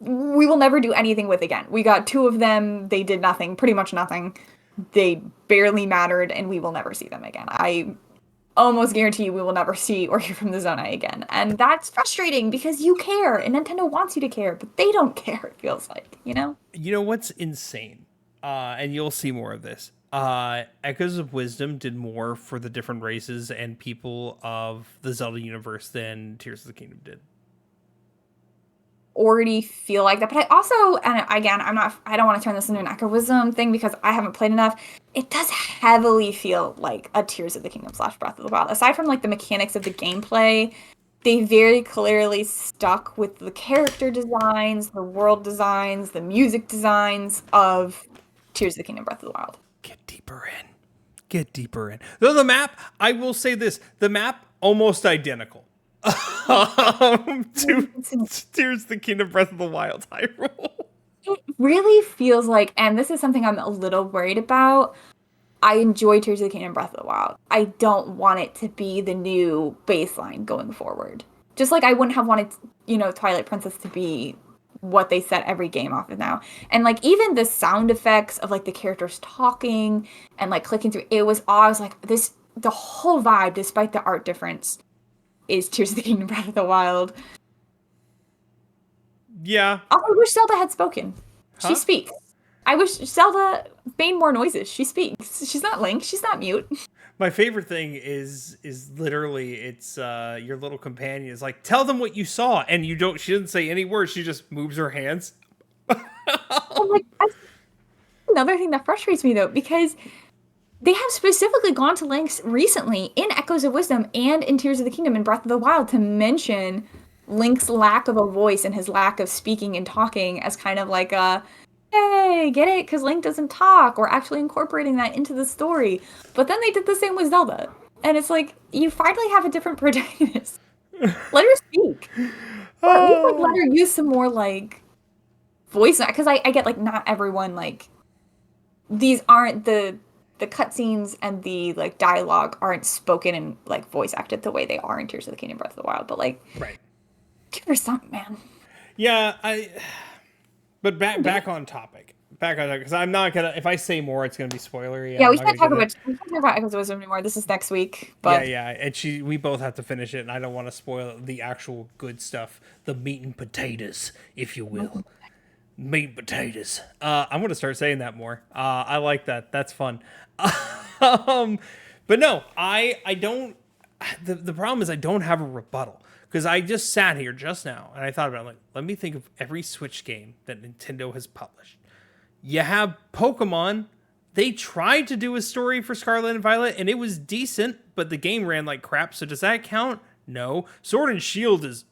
we will never do anything with again. We got 2 of them. They did nothing, pretty much nothing. They barely mattered, and we will never see them again. I almost guarantee you we will never see or hear from the Zonai again. And that's frustrating because you care, and Nintendo wants you to care, but they don't care, it feels like, You know what's insane? And you'll see more of this. Echoes of Wisdom did more for the different races and people of the Zelda universe than Tears of the Kingdom did. Already feel like that, but I also, and again, I don't want to turn this into an Echo Wisdom thing because I haven't played enough. It does heavily feel like a Tears of the Kingdom / Breath of the Wild. Aside from like the mechanics of the gameplay, they very clearly stuck with the character designs, the world designs, the music designs of Tears of the Kingdom Breath of the Wild. Get deeper in. Get deeper in. Though the map, I will say this, the map almost identical. To Tears of the Kingdom Breath of the Wild Hyrule. It really feels like, and this is something I'm a little worried about, I enjoy Tears of the Kingdom Breath of the Wild. I don't want it to be the new baseline going forward. Just like I wouldn't have wanted, Twilight Princess to be what they set every game off of now. And like even the sound effects of like the characters talking and like clicking through, it was all, I was like, the whole vibe, despite the art difference, is Tears of the Kingdom Breath of the Wild. Yeah. Also, I wish Zelda had spoken. Huh? She speaks. I wish Zelda made more noises. She speaks. She's not Link. She's not mute. My favorite thing is literally it's your little companion is like, tell them what you saw, and she doesn't say any words, she just moves her hands. Oh my, that's another thing that frustrates me though, because they have specifically gone to lengths recently in Echoes of Wisdom and in Tears of the Kingdom and Breath of the Wild to mention Link's lack of a voice and his lack of speaking and talking as kind of like a, hey, get it? Because Link doesn't talk, or actually incorporating that into the story. But then they did the same with Zelda. And it's like, you finally have a different protagonist. Let her speak. Or at least like, let her use some more like voice. Because I get like not everyone like, these aren't the cutscenes and the like dialogue aren't spoken and like voice acted the way they are in Tears of the Kingdom Breath of the Wild, but like, right, give her something, man. Yeah, but back on topic, because I'm not gonna, if I say more it's gonna be spoilery. Yeah, we can't talk about Echoes of Wisdom anymore. This is next week, but yeah, and we both have to finish it, and I don't want to spoil the actual good stuff, the meat and potatoes, if you will. Meat and potatoes. I'm gonna start saying that more. I like that. That's fun. But no, I don't. The problem is I don't have a rebuttal, because I just sat here just now and I thought about it, like, let me think of every Switch game that Nintendo has published. You have Pokemon. They tried to do a story for Scarlet and Violet and it was decent, but the game ran like crap. So does that count? No. Sword and Shield is.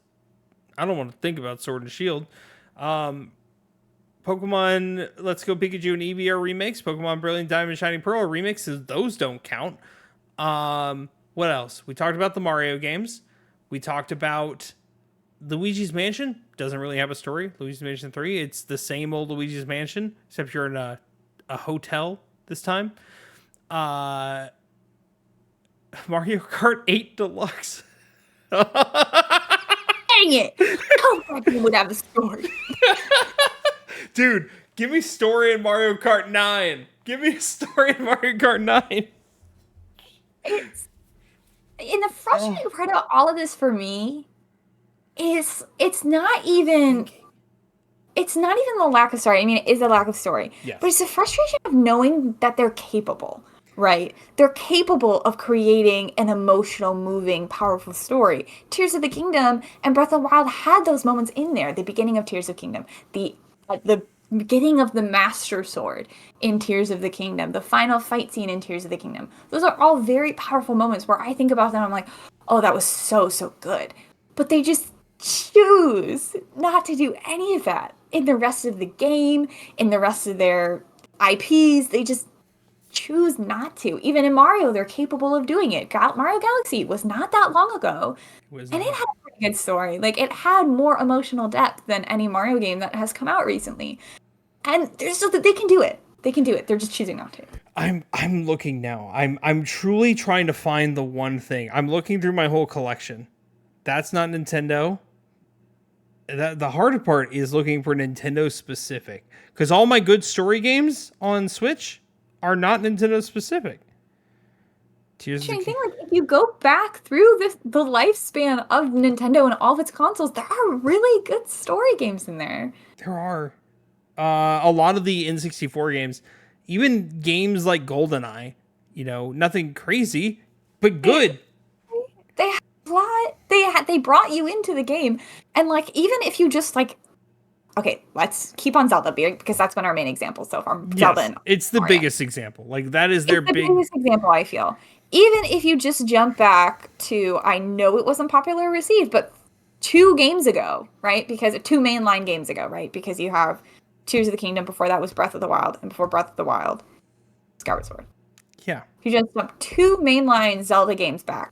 I don't want to think about Sword and Shield. Pokemon Let's Go Pikachu and Eevee are remakes. Pokemon Brilliant Diamond Shining Pearl are remixes. Those don't count. What else? We talked about the Mario games. We talked about Luigi's Mansion doesn't really have a story. Luigi's Mansion 3, it's the same old Luigi's Mansion, except you're in a hotel this time. Uh, Mario Kart 8 Deluxe. Dang it! Oh, that game would have a story. Dude, give me story in Mario Kart 9. Give me a story in Mario Kart 9. It's and the frustrating part of all of this for me is it's not even the lack of story. I mean, it is a lack of story. Yes. But it's the frustration of knowing that they're capable, right? They're capable of creating an emotional, moving, powerful story. Tears of the Kingdom and Breath of the Wild had those moments in there. The beginning of Tears of the Kingdom, the beginning of the Master Sword in Tears of the Kingdom, the final fight scene in Tears of the Kingdom. Those are all very powerful moments where I think about them, I'm like, oh, that was so, so good. But they just choose not to do any of that in the rest of the game, in the rest of their IPs. They just choose not to. Even in Mario, they're capable of doing it. Mario Galaxy was not that long ago, and it had a pretty good story. Like, it had more emotional depth than any Mario game that has come out recently. And there's so that they can do it. They can do it. They're just choosing not to. I'm looking now. I'm truly trying to find the one thing. I'm looking through my whole collection. That's not Nintendo. The harder part is looking for Nintendo specific, because all my good story games on Switch are not Nintendo specific. Tears of the Kingdom. Like, if you go back through the lifespan of Nintendo and all of its consoles, there are really good story games in there. There are. A lot of the N64 games, even games like GoldenEye, nothing crazy, but good. They had a lot. They brought you into the game, and like, even if you just like, okay, let's keep on Zelda because that's been our main example so far. Yes, Zelda and it's the Mario. biggest example. Like, that is their biggest example, I feel. Even if you just jump back to, I know it wasn't popularly received, but 2 games ago, right? Because 2 mainline games ago, right? Because you have Tears of the Kingdom, before that was Breath of the Wild, and before Breath of the Wild, Skyward Sword. Yeah. You just jumped 2 mainline Zelda games back.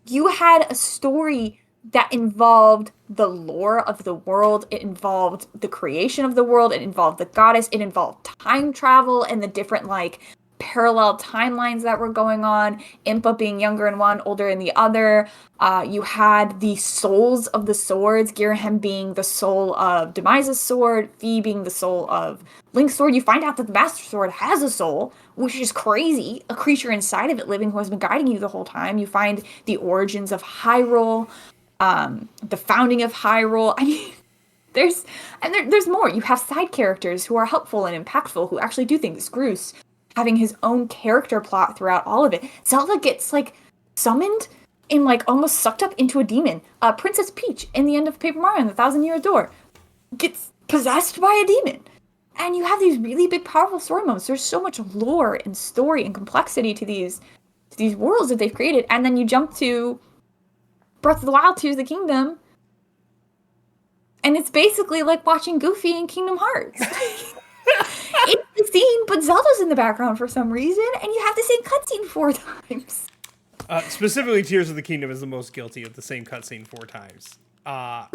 You had a story that involved the lore of the world. It involved the creation of the world. It involved the goddess. It involved time travel and the different, like, parallel timelines that were going on. Impa being younger in one, older in the other. You had the souls of the swords. Girahim being the soul of Demise's sword. Fi being the soul of Link's sword. You find out that the Master Sword has a soul, which is crazy. A creature inside of it living who has been guiding you the whole time. You find the origins of Hyrule. The founding of Hyrule. I mean, there's more. You have side characters who are helpful and impactful, who actually do things. Groose having his own character plot throughout all of it. Zelda gets, like, summoned and, like, almost sucked up into a demon. Princess Peach in the end of Paper Mario and the Thousand-Year Door gets possessed by a demon. And you have these really big, powerful story moments. There's so much lore and story and complexity to these worlds that they've created. And then you jump to Breath of the Wild, Tears of the Kingdom, and it's basically like watching Goofy in Kingdom Hearts. It's the scene, but Zelda's in the background for some reason, and you have the same cutscene 4 times. Specifically, Tears of the Kingdom is the most guilty of the same cutscene 4 times. 4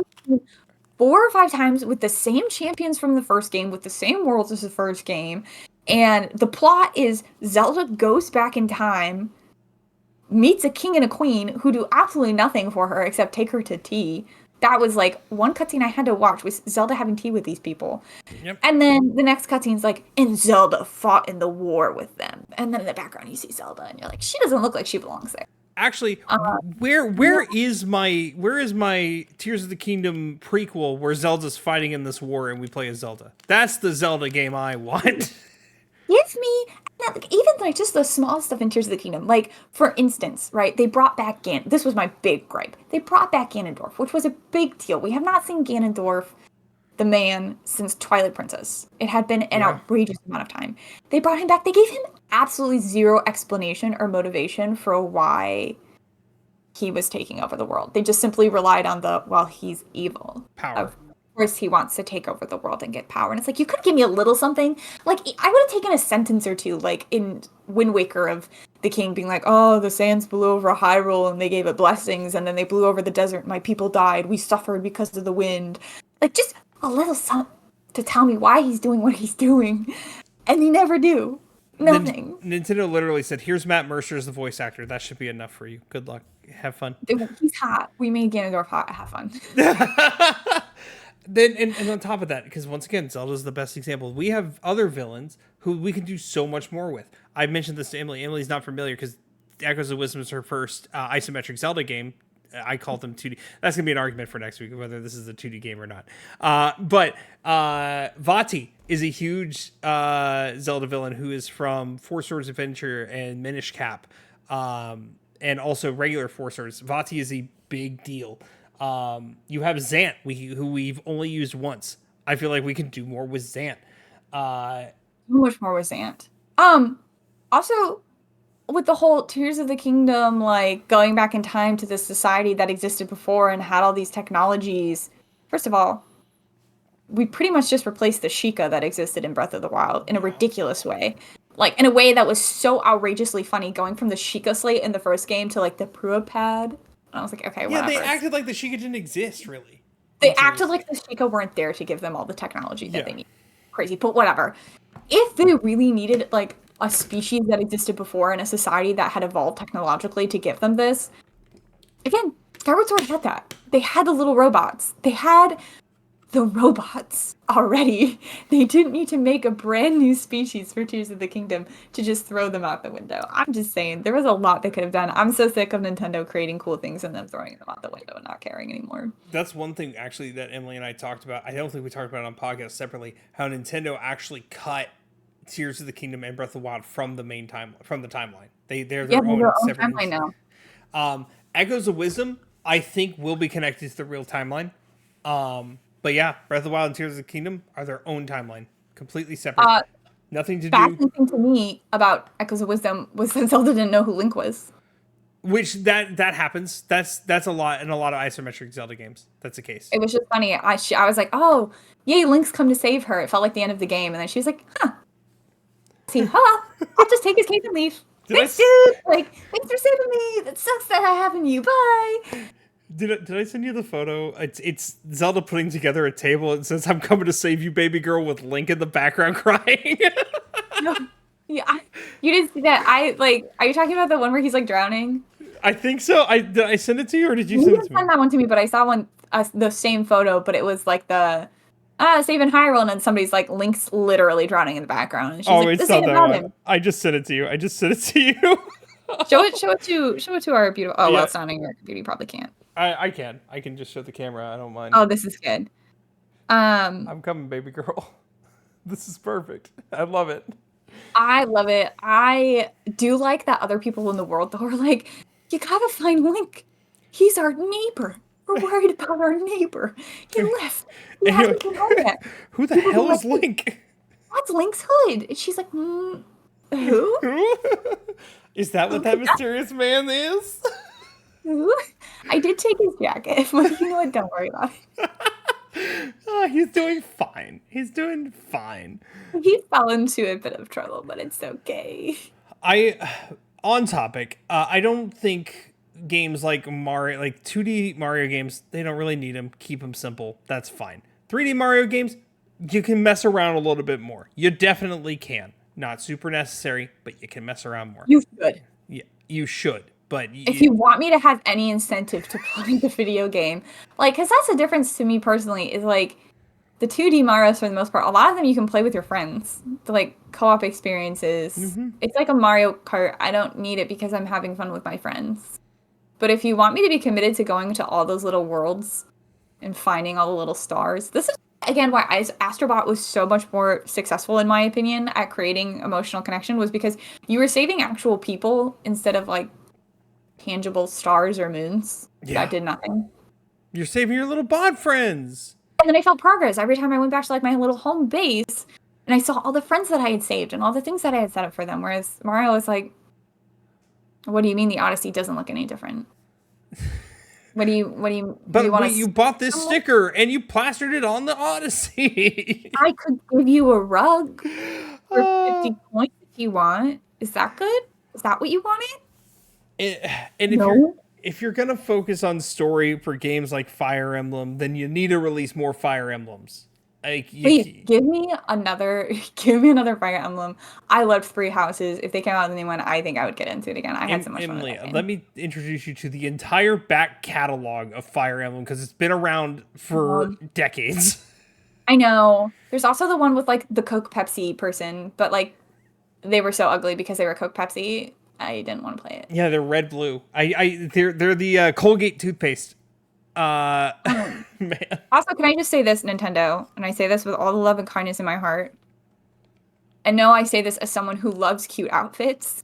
or 5 times with the same champions from the first game, with the same worlds as the first game, and the plot is Zelda goes back in time, meets a king and a queen who do absolutely nothing for her except take her to tea. That was, like, one cutscene I had to watch was Zelda having tea with these people. Yep. And then the next cutscene's like, and Zelda fought in the war with them. And then in the background you see Zelda, and you're like, she doesn't look like she belongs there. Actually, where is my Tears of the Kingdom prequel where Zelda's fighting in this war and we play as Zelda? That's the Zelda game I want. Give me, even like just the small stuff in Tears of the Kingdom. Like, for instance, right, they brought back this was my big gripe. They brought back Ganondorf, which was a big deal. We have not seen Ganondorf, the man, since Twilight Princess. It had been an outrageous amount of time. They brought him back. They gave him absolutely zero explanation or motivation for why he was taking over the world. They just simply relied on he's evil. Power. course he wants to take over the world and get power. And it's like, you could give me a little something. Like, I would have taken a sentence or two, like in Wind Waker, of the king being like, oh, the sands blew over Hyrule and they gave it blessings, and then they blew over the desert. My people died. We suffered because of the wind. Like, just a little something to tell me why he's doing what he's doing. And they never do. Nothing. Nintendo literally said, here's Matt Mercer as the voice actor. That should be enough for you. Good luck. Have fun. He's hot. We made Ganondorf hot. Have fun. Then and on top of that, because once again, Zelda's the best example. We have other villains who we can do so much more with. I mentioned this to Emily. Emily's not familiar because Echoes of Wisdom is her first isometric Zelda game. I called them 2D. That's going to be an argument for next week, whether this is a 2D game or not. But Vati is a huge Zelda villain who is from Four Swords Adventure and Minish Cap, and also regular Four Swords. Vati is a big deal. You have Zant, who we've only used once. I feel like we can do more with Zant. Much more with Zant. Also, with the whole Tears of the Kingdom, like going back in time to this society that existed before and had all these technologies. First of all, we pretty much just replaced the Sheikah that existed in Breath of the Wild in a ridiculous way. Like, in a way that was so outrageously funny, going from the Sheikah slate in the first game to, like, the Prua pad. And I was like, okay, whatever. Yeah, they acted like the Sheikah didn't exist, really. They acted like the Sheikah weren't there to give them all the technology that they need. Crazy, but whatever. If they really needed, like, a species that existed before in a society that had evolved technologically to give them this, again, Skyward Sword had that. They had the little robots. They had the robots already. They didn't need to make a brand new species for Tears of the Kingdom to just throw them out the window. I'm just saying, there was a lot they could have done. I'm so sick of Nintendo creating cool things and then throwing them out the window and not caring anymore. That's one thing, actually, that Emily and I talked about. I don't think we talked about it on podcast separately, how Nintendo actually cut Tears of the Kingdom and Breath of the Wild from the main timeline. They're their own separate timeline now. Echoes of Wisdom, I think, will be connected to the real timeline. But yeah, Breath of the Wild and Tears of the Kingdom are their own timeline, completely separate. Nothing to do. Fascinating thing to me about Echoes of Wisdom was that Zelda didn't know who Link was. Which that happens. That's a lot in a lot of isometric Zelda games. That's the case. It was just funny. I was like, oh, yay, Link's come to save her. It felt like the end of the game, and then she was like, huh. See, hello, I'll just take his cape and leave. Thanks, dude. Like, thanks for saving me. That sucks that I haven't you. Bye. Did I send you the photo? It's Zelda putting together a table and says, "I'm coming to save you, baby girl," with Link in the background crying. No, yeah, you didn't see that. Are you talking about the one where he's like drowning? I think so. Did I send it to you, or did you send it to me? Send that one to me, but I saw one, the same photo, but it was like the saving Hyrule, and then somebody's like, Link's literally drowning in the background, and she's like, it's not that one. Him. I just sent it to you. Show it to our beautiful. Oh, well, it's not on your computer. You probably can't. I can just show the camera. I don't mind. Oh, this is good. I'm coming, baby girl. This is perfect. I love it. I love it. I do like that other people in the world, though, are like, you gotta find Link. He's our neighbor. We're worried about our neighbor. He left. He hasn't been home yet. Who the hell is Link? That's Link's hood. And she's like, who? Is that what that mysterious man is? Who? I did take his jacket, but you know what? Don't worry about it. Oh, he's doing fine. He fell into a bit of trouble, but it's okay. On topic, I don't think games like Mario, like 2D Mario games, they don't really need them. Keep them simple. That's fine. 3D Mario games, you can mess around a little bit more. You definitely can. Not super necessary, but you can mess around more. You should. Yeah, you should. But if you want me to have any incentive to play the video game, like, because that's the difference to me personally, is like the 2D Marios, for the most part, a lot of them you can play with your friends. The like co-op experiences. Mm-hmm. It's like a Mario Kart. I don't need it because I'm having fun with my friends. But if you want me to be committed to going to all those little worlds and finding all the little stars, this is again why Astrobot was so much more successful, in my opinion, at creating emotional connection, was because you were saving actual people instead of like tangible stars or moons that did nothing. You're saving your little bod friends. And then I felt progress every time I went back to like my little home base and I saw all the friends that I had saved and all the things that I had set up for them. Whereas Mario was like, what do you mean the Odyssey doesn't look any different? Do you But want wait, you to? bought this sticker and you plastered it on the Odyssey. I could give you a rug for uh, 50 points if you want. Is that good? Is that what you wanted? it, and No. if you're gonna focus on story for games like Fire Emblem, then you need to release more Fire Emblems. Like Please give me another Fire Emblem. I loved Three Houses. If they came out with a new one, I think I would get into it again. I had so much fun with Emily, that game. let me introduce you to the entire back catalog of Fire Emblem because it's been around for decades. I know. There's also the one with like the Coke Pepsi person, but like they were so ugly because they were Coke Pepsi. I didn't want to play it. Yeah, they're red blue. They're the Colgate toothpaste. Man. Also, can I just say this, Nintendo? And I say this with all the love and kindness in my heart. And no, I say this as someone who loves cute outfits.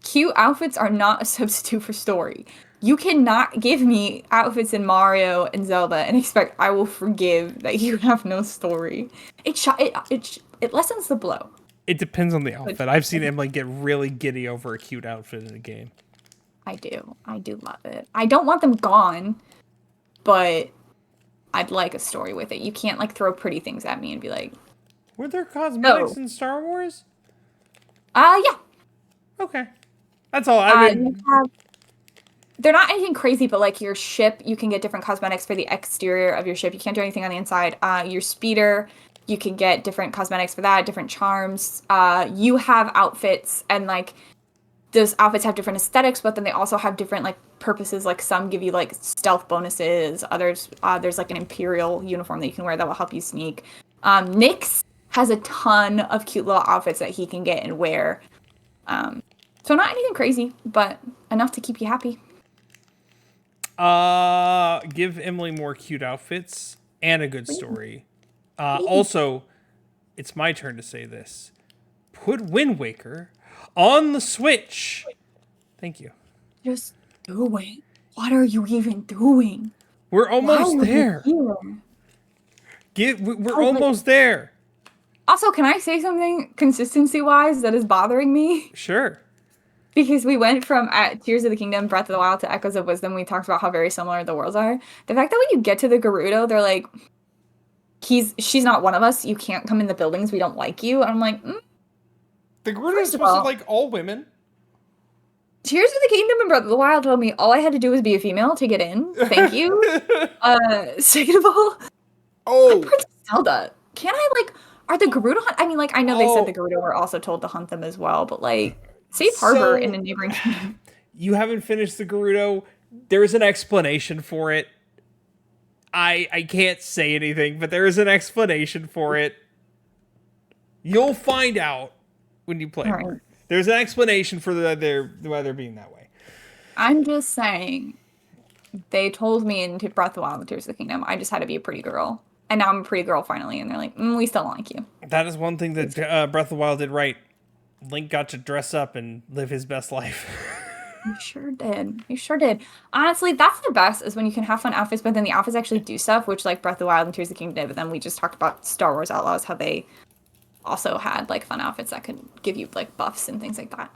Cute outfits are not a substitute for story. You cannot give me outfits in Mario and Zelda and expect I will forgive that you have no story. It lessens the blow. It depends on the outfit. I've seen Emily get really giddy over a cute outfit in a game. I do love it. I don't want them gone, but I'd like a story with it. You can't like throw pretty things at me and be like, were there cosmetics in Star Wars? Yeah. Okay. That's all. They're not anything crazy, but like your ship, you can get different cosmetics for the exterior of your ship. You can't do anything on the inside. Your speeder, you can get different cosmetics for that, different charms. You have outfits, and like those outfits have different aesthetics, but then they also have different like purposes. Like some give you like stealth bonuses. Others, there's like an Imperial uniform that you can wear that will help you sneak. Nyx has a ton of cute little outfits that he can get and wear. So not anything crazy, but enough to keep you happy. Give Emily more cute outfits and a good story. Also, it's my turn to say this. Put Wind Waker on the Switch. Thank you. Just do it. What are you even doing? We're almost there. We're almost there. Also, can I say something consistency-wise that is bothering me? Sure. Because we went from at Tears of the Kingdom, Breath of the Wild to Echoes of Wisdom. We talked about how very similar the worlds are. The fact that when you get to the Gerudo, they're like, she's not one of us. You can't come in the buildings. We don't like you. And I'm like, The Gerudo is supposed to like all women. Tears of the Kingdom and Breath of the Wild told me all I had to do was be a female to get in. Thank you. Second of all, Princess Zelda. Can I like? Are the Gerudo? I mean, like I know they said the Gerudo were also told to hunt them as well, but like. Safe harbor in a neighboring kingdom. You haven't finished the Gerudo. There's an explanation for it. I can't say anything, but there is an explanation for it. You'll find out when you play more. There's an explanation for why they're being that way. I'm just saying, they told me in Breath of the Wild and Tears of the Kingdom, I just had to be a pretty girl. And now I'm a pretty girl finally, and they're like, we still don't like you. That is one thing that Breath of the Wild did right. Link got to dress up and live his best life. You sure did. You sure did. Honestly, that's the best, is when you can have fun outfits, but then the outfits actually do stuff, which like Breath of the Wild and Tears of the Kingdom did, but then we just talked about Star Wars Outlaws, how they also had like fun outfits that could give you like buffs and things like that.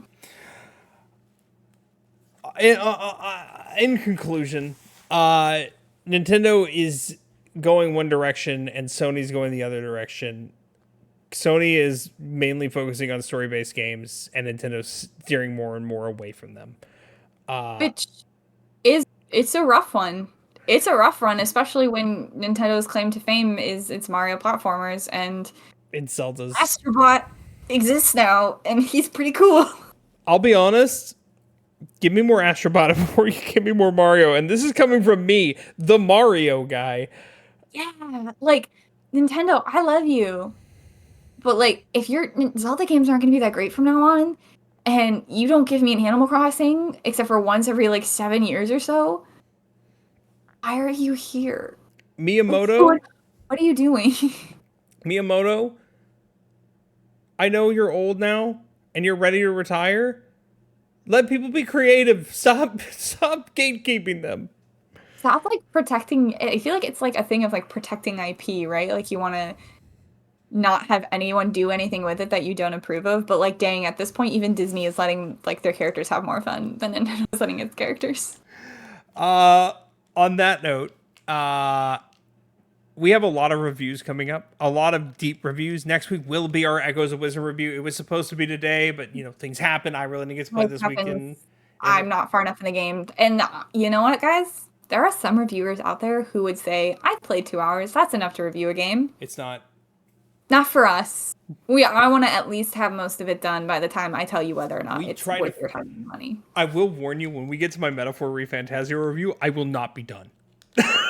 In conclusion, Nintendo is going one direction and Sony's going the other direction. Sony is mainly focusing on story-based games, and Nintendo's steering more and more away from them. It's a rough one. It's a rough run, especially when Nintendo's claim to fame is its Mario platformers, and Zelda's. Astrobot exists now, and he's pretty cool. I'll be honest. Give me more Astrobot before you give me more Mario, and this is coming from me, the Mario guy. Yeah, like Nintendo, I love you. But, like, if your Zelda games aren't going to be that great from now on, and you don't give me an Animal Crossing, except for once every, like, 7 years or so, why are you here? Miyamoto? What are you doing? Miyamoto, I know you're old now, and you're ready to retire. Let people be creative. Stop gatekeeping them. Stop, like, protecting... I feel like it's, like, a thing of, like, protecting IP, right? Like, you want to... not have anyone do anything with it that you don't approve of, but like dang, at this point even Disney is letting like their characters have more fun than Nintendo is letting its characters. On that note, we have a lot of reviews coming up, a lot of deep reviews. Next week will be our Echoes of Wisdom review. It was supposed to be today, but things happen. I really didn't get to play this weekend. I'm not far enough in the game. And you know what, guys? There are some reviewers out there who would say, I played 2 hours. That's enough to review a game. It's not. Not for us. I want to at least have most of it done by the time I tell you whether or not it's worth your time and money. I will warn you, when we get to my Metaphor ReFantazio review, I will not be done.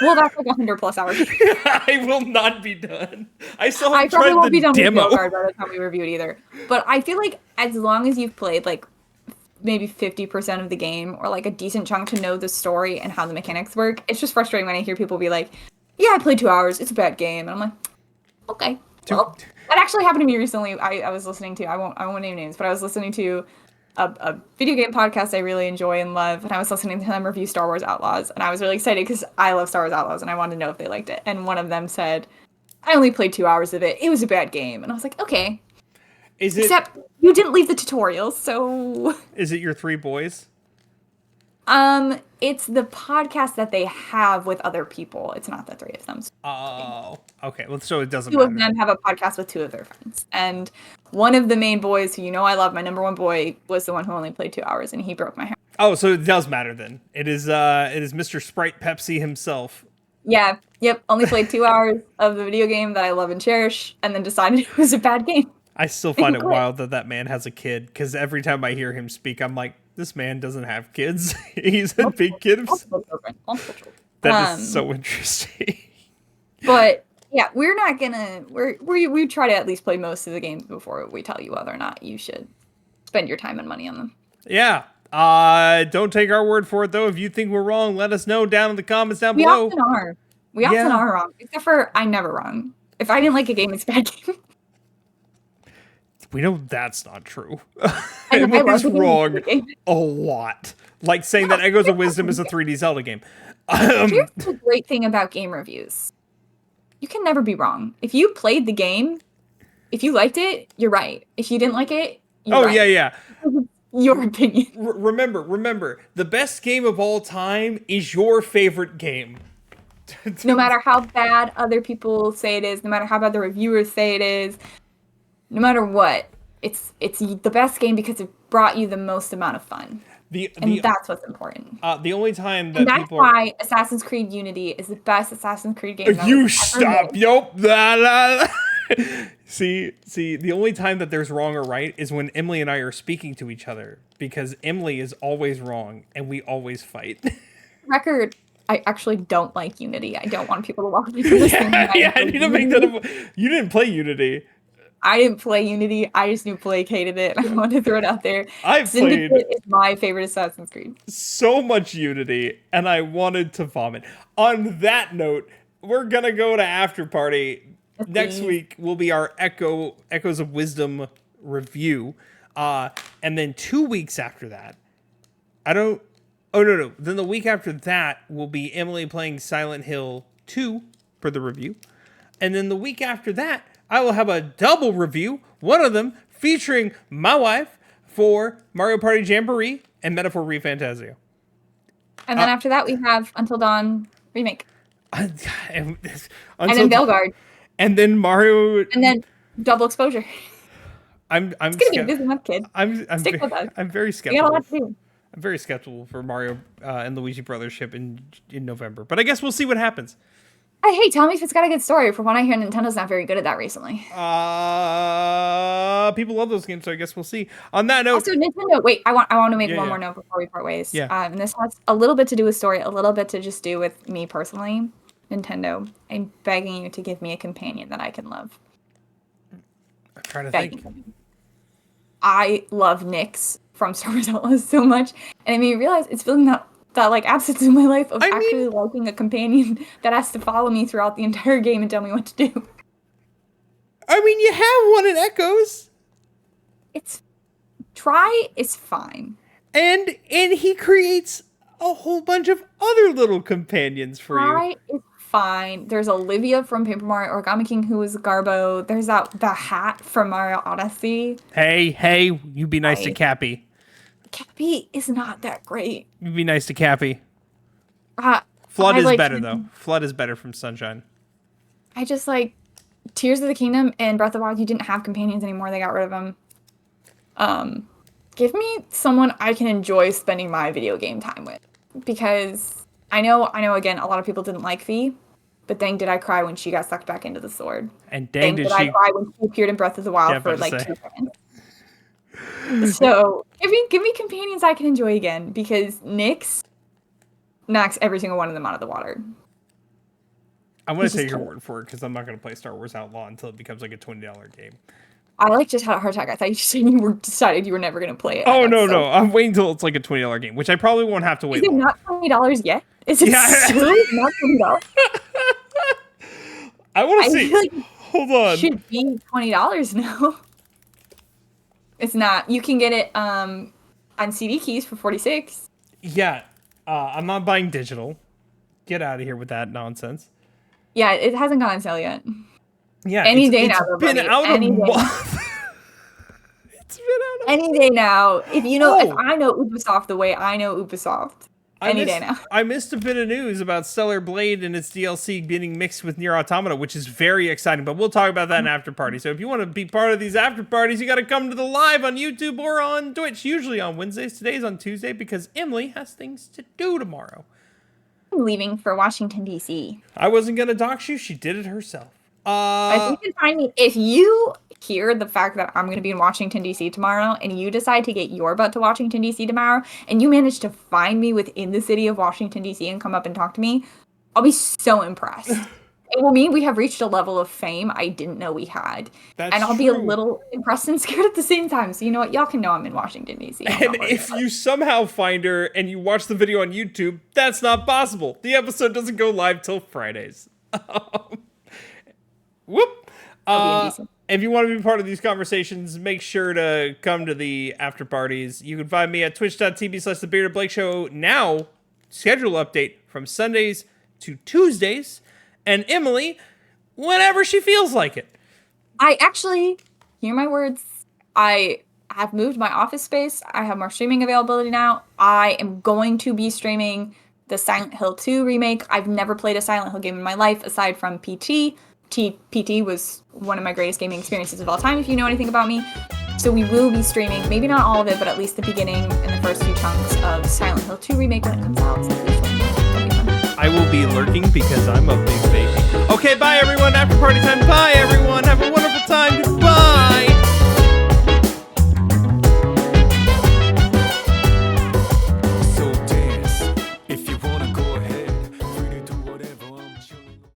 Well, that's like 100+ hours. I will not be done. I still I haven't probably tried won't the be done demo. with Veilguard by the time we review it either. But I feel like as long as you've played like maybe 50% of the game or like a decent chunk to know the story and how the mechanics work, it's just frustrating when I hear people be like, yeah, I played 2 hours. It's a bad game. And I'm like, okay. Well, that actually happened to me recently. I was listening to, I won't name names, but I was listening to a video game podcast I really enjoy and love, and I was listening to them review Star Wars Outlaws, and I was really excited because I love Star Wars Outlaws, and I wanted to know if they liked it. And one of them said, I only played 2 hours of it. It was a bad game. And I was like, okay. Except you didn't leave the tutorials, so... Is it your 3 boys? It's the podcast that they have with other people. It's not the 3 of them. Oh, okay. Well, so it doesn't 2 matter. of them have a podcast with 2 of their friends. And one of the main boys, who I love, my number 1 boy, was the one who only played 2 hours, and he broke my heart. Oh, so it does matter then. It is Mr. Sprite Pepsi himself. Yeah. Yep. Only played 2 hours of the video game that I love and cherish, and then decided it was a bad game. I still find it wild that man has a kid, because every time I hear him speak, I'm like, this man doesn't have kids. He's a big kid. That is so interesting. But yeah, we're not gonna. We try to at least play most of the games before we tell you whether or not you should spend your time and money on them. Yeah. Don't take our word for it though. If you think we're wrong, let us know down in the comments down below. We often are. We often are wrong. Except for I'm never wrong. If I didn't like a game, it's a bad game. We know that's not true. I was wrong a lot. Like saying that Echoes of Wisdom is a 3D Zelda game. Here's the great thing about game reviews. You can never be wrong. If you played the game, if you liked it, you're right. If you didn't like it, you're right. Yeah. Your opinion. Remember, the best game of all time is your favorite game. No matter how bad other people say it is, no matter how bad the reviewers say it is, no matter what, it's the best game because it brought you the most amount of fun. And that's what's important. The only time that that's why Assassin's Creed Unity is the best Assassin's Creed game. You stop! Yup. See, the only time that there's wrong or right is when Emily and I are speaking to each other, because Emily is always wrong and we always fight. Record. I actually don't like Unity. I don't want people to walk me through this thing. I need to make that up. You didn't play Unity. I didn't play Unity. I just knew Blake hated it. I wanted to throw it out there. Syndicate is my favorite Assassin's Creed. So much Unity, and I wanted to vomit. On that note, we're gonna go to After Party. Next week will be our Echoes of Wisdom review. And then 2 weeks after that, no. Then the week after that will be Emily playing Silent Hill 2 for the review. And then the week after that, I will have a double review, one of them featuring my wife for Mario Party Jamboree and Metaphor ReFantazio. And then after that, we have Until Dawn Remake. And then Veilguard. And then Mario. And then Double Exposure. It's gonna be a busy month, kid. Stick with us. I'm very skeptical. We got a lot to do. I'm very skeptical for Mario and Luigi Brothers ship in November, but I guess we'll see what happens. Hey, tell me if it's got a good story. From what I hear, Nintendo's not very good at that recently. People love those games, so I guess we'll see. On that note, also Nintendo. Wait, I want to make one more note before we part ways. Yeah. And this has a little bit to do with story, a little bit to just do with me personally. Nintendo, I'm begging you to give me a companion that I can love. I'm trying to think. I love Nyx from Star Wars Outlaws so much, and it made me realize it's feeling that like absence in my life of actually liking a companion that has to follow me throughout the entire game and tell me what to do. I mean, you have one in Echoes. It's fine. And he creates a whole bunch of other little companions for you. Try is fine. There's Olivia from Paper Mario Origami King who is Garbo. There's the hat from Mario Odyssey. Hey, you be nice to Cappy. Cappy is not that great. You be nice to Cappy. Flood is better though. Flood is better from Sunshine. I just like Tears of the Kingdom and Breath of the Wild. You didn't have companions anymore. They got rid of them. Give me someone I can enjoy spending my video game time with, because I know. Again, a lot of people didn't like Fee, but dang, did I cry when she got sucked back into the sword? And dang, did I cry when she appeared in Breath of the Wild for like 2 seconds. So give me companions I can enjoy again, because Nyx knocks every single one of them out of the water. I'm going to take your word for it, because I'm not going to play Star Wars Outlaw until it becomes like a $20 game. I like just had a heart attack. I thought you said you decided you were never going to play it. Oh, no. I'm waiting until it's like a $20 game, which I probably won't have to wait. Is it not $20 yet? Is it still not $20? I want to see. Like hold on. It should be $20 now. It's not. You can get it on CD keys for $46. Yeah. I'm not buying digital. Get out of here with that nonsense. Yeah, it hasn't gone on sale yet. Yeah, any day now. It's been out a month. It's been out any day now. If you know, if I know Ubisoft the way I know Ubisoft, any day now. I missed a bit of news about Stellar Blade and its DLC getting mixed with Nier Automata, which is very exciting. But we'll talk about that in after party. So if you want to be part of these after parties, you got to come to the live on YouTube or on Twitch. Usually on Wednesdays. Today's on Tuesday because Emily has things to do tomorrow. I'm leaving for Washington D.C. I wasn't gonna dox you. She did it herself. I think you can find me if you hear the fact that I'm going to be in Washington, D.C. tomorrow, and you decide to get your butt to Washington, D.C. tomorrow, and you manage to find me within the city of Washington, D.C. and come up and talk to me, I'll be so impressed. It will mean we have reached a level of fame I didn't know we had. That's and I'll true. be a little impressed and scared at the same time. So you know what? Y'all can know I'm in Washington, D.C. And if you somehow find her and you watch the video on YouTube, that's not possible. The episode doesn't go live till Fridays. Whoop. If you want to be part of these conversations, make sure to come to the after parties. You can find me at twitch.tv/thebeardedblake now. Schedule update from Sundays to Tuesdays. And Emily, whenever she feels like it. I actually, hear my words, I have moved my office space. I have more streaming availability now. I am going to be streaming the Silent Hill 2 remake. I've never played a Silent Hill game in my life aside from PT. PT was one of my greatest gaming experiences of all time, if you know anything about me. So we will be streaming, maybe not all of it, but at least the beginning and the first few chunks of Silent Hill 2 remake when it comes out. So I will be lurking because I'm a big baby. Okay, bye everyone. After party time. Bye everyone. Have a wonderful time. Goodbye.